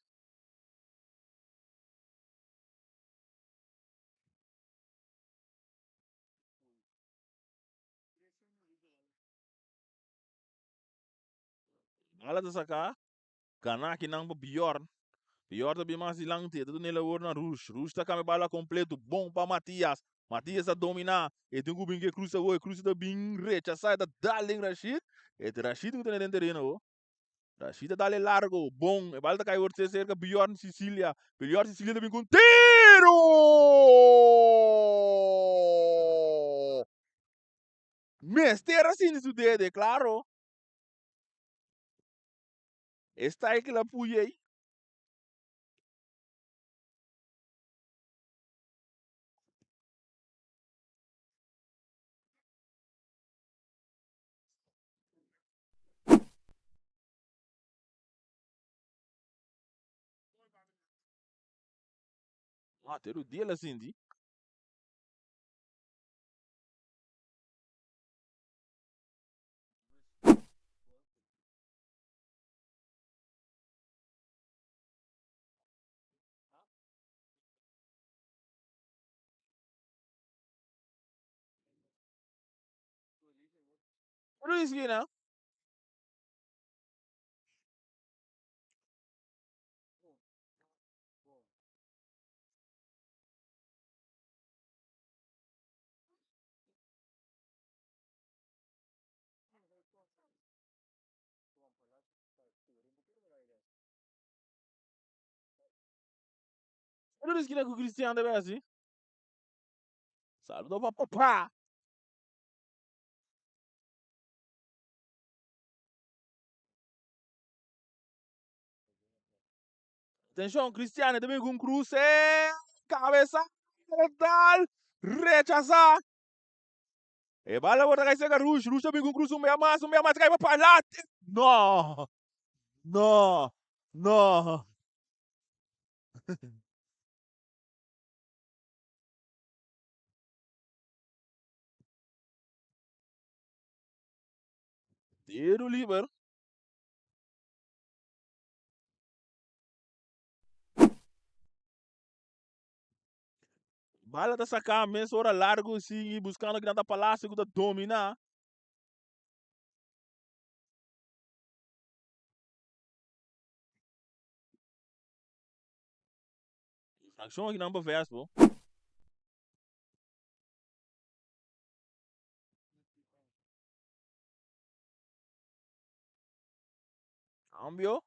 Ala ta saka, Gana que não para Bjorn. Pior também mais silante, tudo nele agora na Rush. Rush tá com a bala completo, bom para Matias. Matias a dominar, e tem que cruza o cruza da bem recha, sai da Darling Rashid. E Rashid que tá dentro terreno, Rashida dale largo, bom, e balta cai orte cerca, Bjorn Sicilia também com tiro! Mester assim isso dede, claro. Está aí que la puye. Ah, ter o dia assim, di. Por isso que não. Por isso que não com o Cristiano também assim. Sabe, não para papá. Atenção, Cristiano também com cruce. Cabeça, tal, rechaçar. E bala bota cai cerca Rush também com cruce, um meia massa, cai para lá. Não, não, não. Tiro livre. Bala tá sacar a mesa, hora largo, assim, buscando que nada palácio, que tá dominar. Action aqui não para Vespo. Cambio.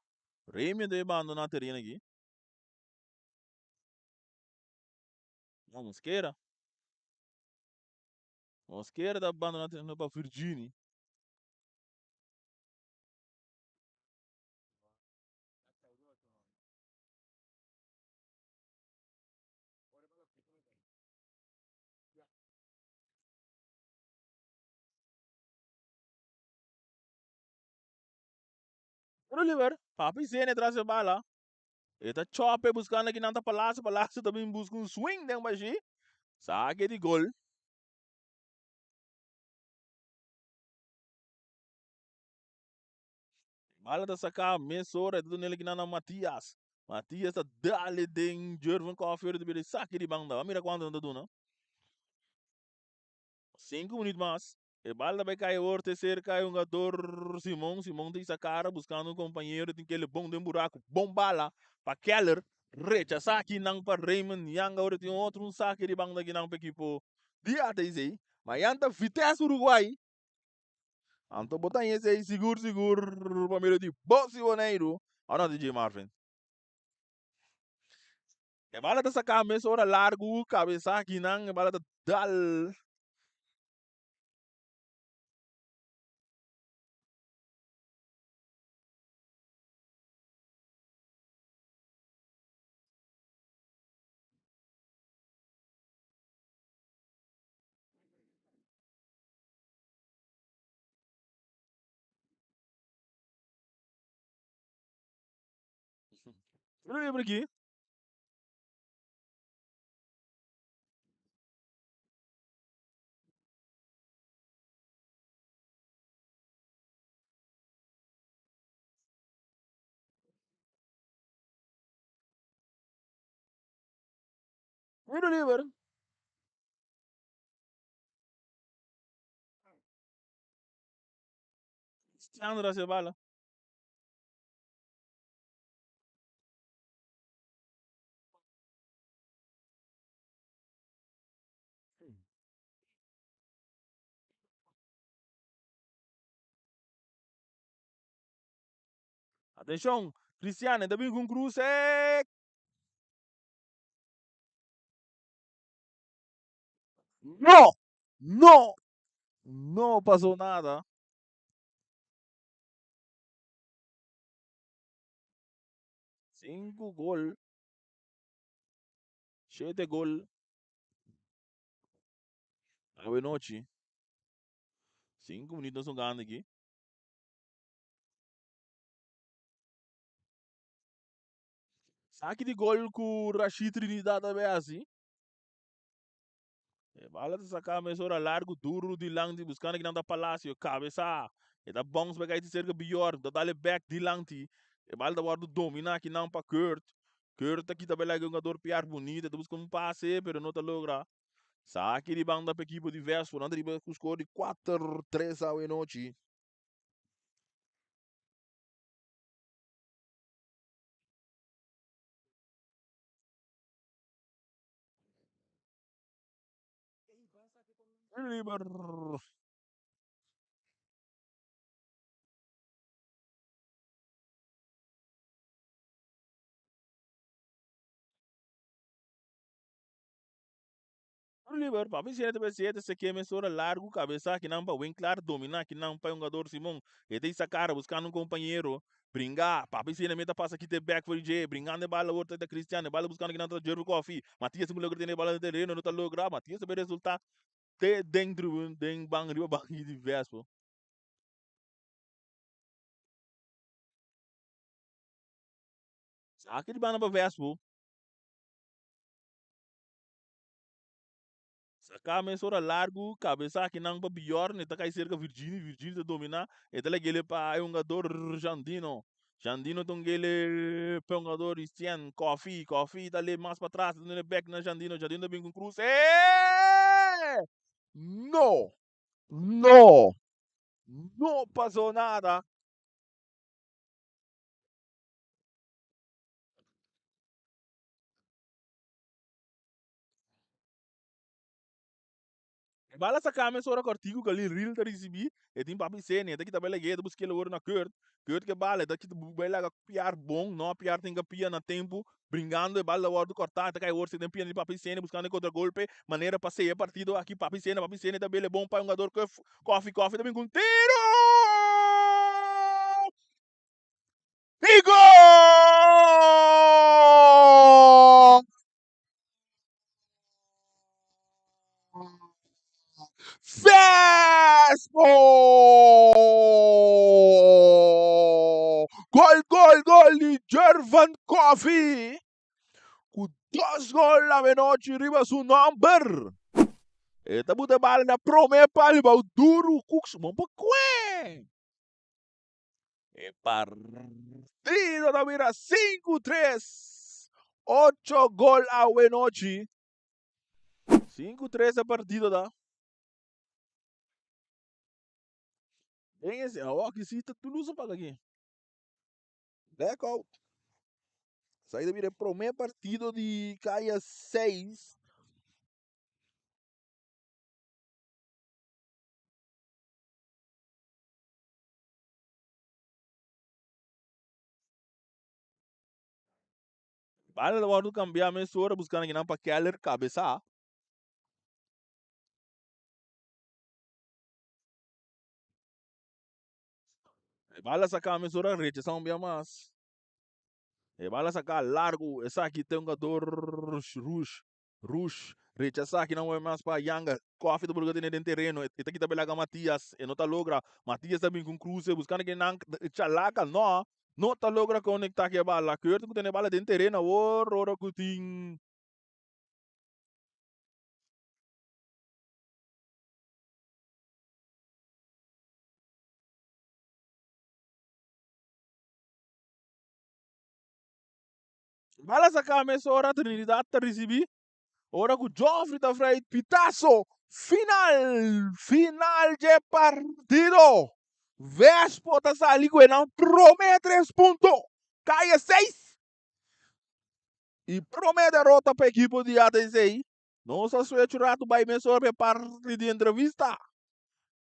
Remy deve abandonar terreno aqui. Mosqueira. Mosqueira deve abandonar terreno para Virginia. Oliver, papi Zene atrás da bala. Ele tá chopper buscando aqui na palácio, palácio também busca um swing dentro baixi. Saque de gol. Bala tá sacar, mensora, tudo nele aqui na Matias. Matias tá dale de Jervan Coffee de saque de banda. Mira quanto anda dando. 5 minutos mais. E bala vai cair o terceiro, cai um jogador Simão. Simão tem essa cara buscando um companheiro, tem aquele bom de buraco, bom bala para Keller. Recha saque não para Raymond. Yang agora tem outro um saque de banda aqui não para equipo. Dia aí. Mas anda Vitesse Uruguai. Anto botar esse aí seguro, seguro. Primeiro de Bossi Boneiro. Olha DJ Marvin. E bala tá sacar mesa hora largo, cabeça aqui não, e bala tá dal. Eu lembro aqui. Eu lembro. Sandra se bala. Atenção, Cristiano, também com Cruz. No! No! Não passou nada. 5 gol. 7 gol. Boa noite. 5 minutos jogando aqui. Saque de gol com o Rashid Trinidad também assim. E bala de sacar mesura largo, duro de lang, buscando aqui não da palácio, cabeça. E da bons vai cair cerca pior, da dale back de lanti. E bala da guarda domina aqui não para Kurt. Kurt aqui também é um jogador pior bonito, tá buscando um passe, pero não tá logra. Saque de banda para equipe de Vespo, não drible com score de 4-3 ao noite. Oliver. Oliver, papi siete pe siete se que mesura largo, cabeça que não para Winkler dominar, que não para um jogador Simão. E tem essa cara buscando um companheiro. Brincar, papi siete meta passa aqui de back for J, bringando a bola outra da Cristiano, bola buscando que não tá Jerry Coffee. Matias mulher que tem a bola no terreno, não tá lograr, Matias sabe resultar de dentro, den bang riba bang de Vespo. Saque de banda para Vespo. Sacar mesura largo, cabeça que não para pior, né? Tá cai cerca Virginia, Virginia domina, e tá ele para um jogador Jandino. Jandino tongele para um jogador Stian, Coffee, tá ali mais para trás, tá no back na Jandino, Jandino bem com cruz. No! No! Não passou nada. Bala sa kame sora cortigo que ali real tá recebi, e tem papi sene, daqui tá bela gueda, busquei ouro na Kurt que bala, daqui tá bela piar bom, não piar tem que pia na tempo, brincando e bala ouro cortar, tá cai ouro, se tem pia de papi sene, buscando contra golpe, maneira passei a partido aqui, papi sene tá bela bom para um jogador coffee também com tiro! E gol! Fespo! Gol de Jervan Coffee! Com 2 gols a noite, riba su number. Eta buta bala na prome pali ba duro cooks mo pa kwe. E partido da mira 5-3. 8 gol a noite. 5-3 a partido da. Tem esse, ó, que cita tudo isso para aqui. Legal. Saída mira prome partido de caia 6. Vale la hora cambiar a minha hora buscando aqui não para Keller cabeça. Vale sacar a minha hora rede, são bem mais. Bala sacar largo, essa aqui tem um jogador rush, recha essa aqui não é mais para Yanga, coffee do Burgo dentro do terreno, e aqui também lá Matias, e não tá logra, Matias também com cruze, buscando que não, chalaca, não tá logra conectar que a bala, que eu tenho bala dentro do terreno, ora que tem. Bala sacar a minha hora, Trinidad tá recebi, ora que o Joffrey tá frente, pitaço, final de partido. Vespo tá salindo e não promete 3 pontos. Caia 6. E promete derrota para a equipe de ATC. Não só se é tirado vai mesmo sobre parte de entrevista.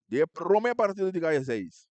De promete partido de Caia 6.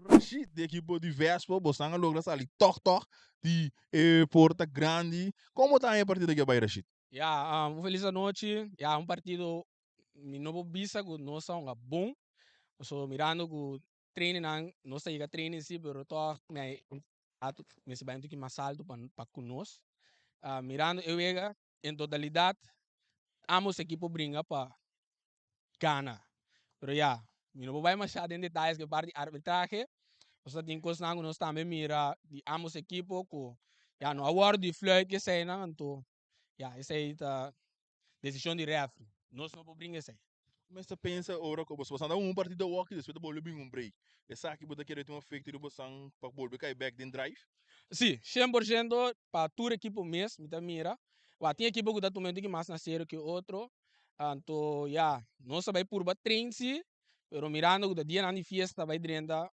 Rashid, de equipo de Vespa, Bosanga logra salir toc de Porta Grande. Como está aí a partida que vai, Rashid? Feliz noite. Partido mi novo bisa que nós somos bom. So mirando que treino não sei que treino sim, pero tô me se bem que mais alto para conosco. Mirando eu ega em totalidade, ambos equipos brinca para ganhar. Pero mi no vai mais em detalhes que parte arbitraje. Nós tem coisas que nós também mira de ambos equipos que no award de fluid que sei não, então essa aí tá decisão de referee. Nós não podemos brincar isso. Mas você pensa, ora, que você anda um partido walk, depois da bola bem break. Essa aqui pode querer ter um feito de você para bola cair back then drive. Sim, 100% para toda equipe mesmo, me mira. Tem equipe que dá também que mais na série que outro. Então, nós vai por batrense, pero mirando que o dia na fiesta vai drenda,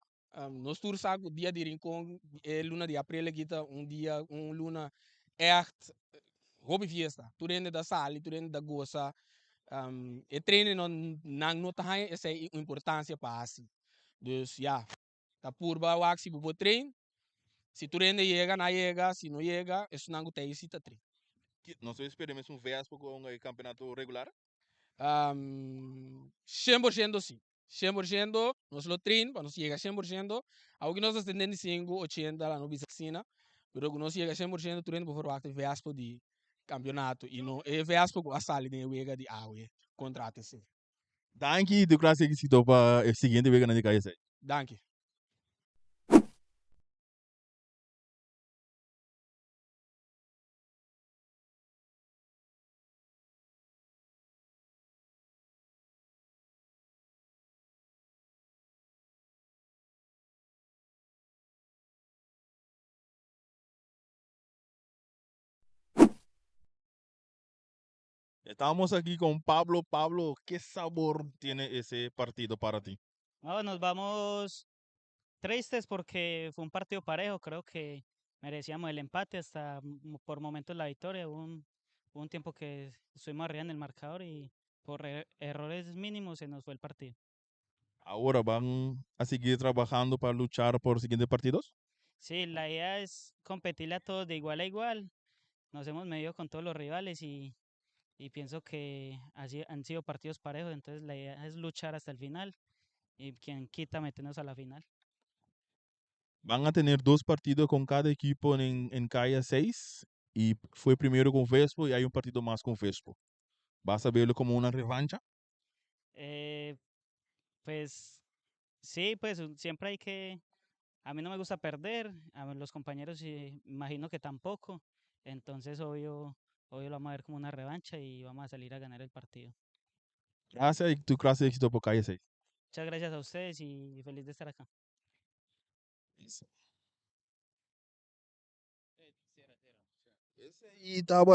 nós todos sabe o dia de rincón, luna de abril kita dia, luna echt hobby fiesta. Tu rende da sali, tu rende da goza. E treino não nota essa é a importância para assim. Dus tá por baixo se vou treino. Se tu rende chega, não chega. Se não chega, isso não tem esse treino. Não sei se esperamos um Vespa com o campeonato regular. 100% sim. 100% nós lo treino, para nós chegar 100%. Algo que nós estamos 5, 80 lá no Bisacina. Pero que nós chega 100% treino por favor de Vespa de campeonato. E não é Vespa com a sala de chega de água. Contrato-se. Danke, de classe que se topa o seguinte vez na de cair. Danke. Estamos aquí con Pablo. Pablo, ¿qué sabor tiene ese partido para ti? No, nos vamos tristes porque fue un partido parejo, creo que merecíamos el empate hasta por momentos la victoria. Hubo un tiempo que estuvimos arriba en el marcador y por errores mínimos se nos fue el partido. ¿Ahora van a seguir trabajando para luchar por siguientes partidos? Sí, la idea es competirle a todos de igual a igual. Nos hemos medido con todos los rivales y pienso que así han sido partidos parejos, entonces la idea es luchar hasta el final y quien quita meternos a la final. Van a tener 2 partidos con cada equipo en calle 6 y fue primero con Vespo y hay un partido más con Vespo. ¿Vas a verlo como una revancha? Pues sí, pues siempre hay que, a mí no me gusta perder, a los compañeros imagino que tampoco, entonces obvio lo vamos a ver como una revancha y vamos a salir a ganar el partido. Gracias y tu clase de éxito por calle 6. Muchas gracias a ustedes y feliz de estar acá. Esse aí tá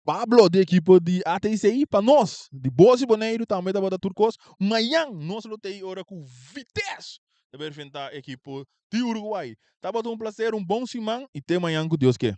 Pablo, de equipe de ATCI, para nós, de Boa Boneiro, também tava da Turcos. Amanhã, nós lutei hora com Vitesse, de enfrentar a equipe de Uruguai. Tava um prazer, um bom semana e até amanhã, com Deus quer.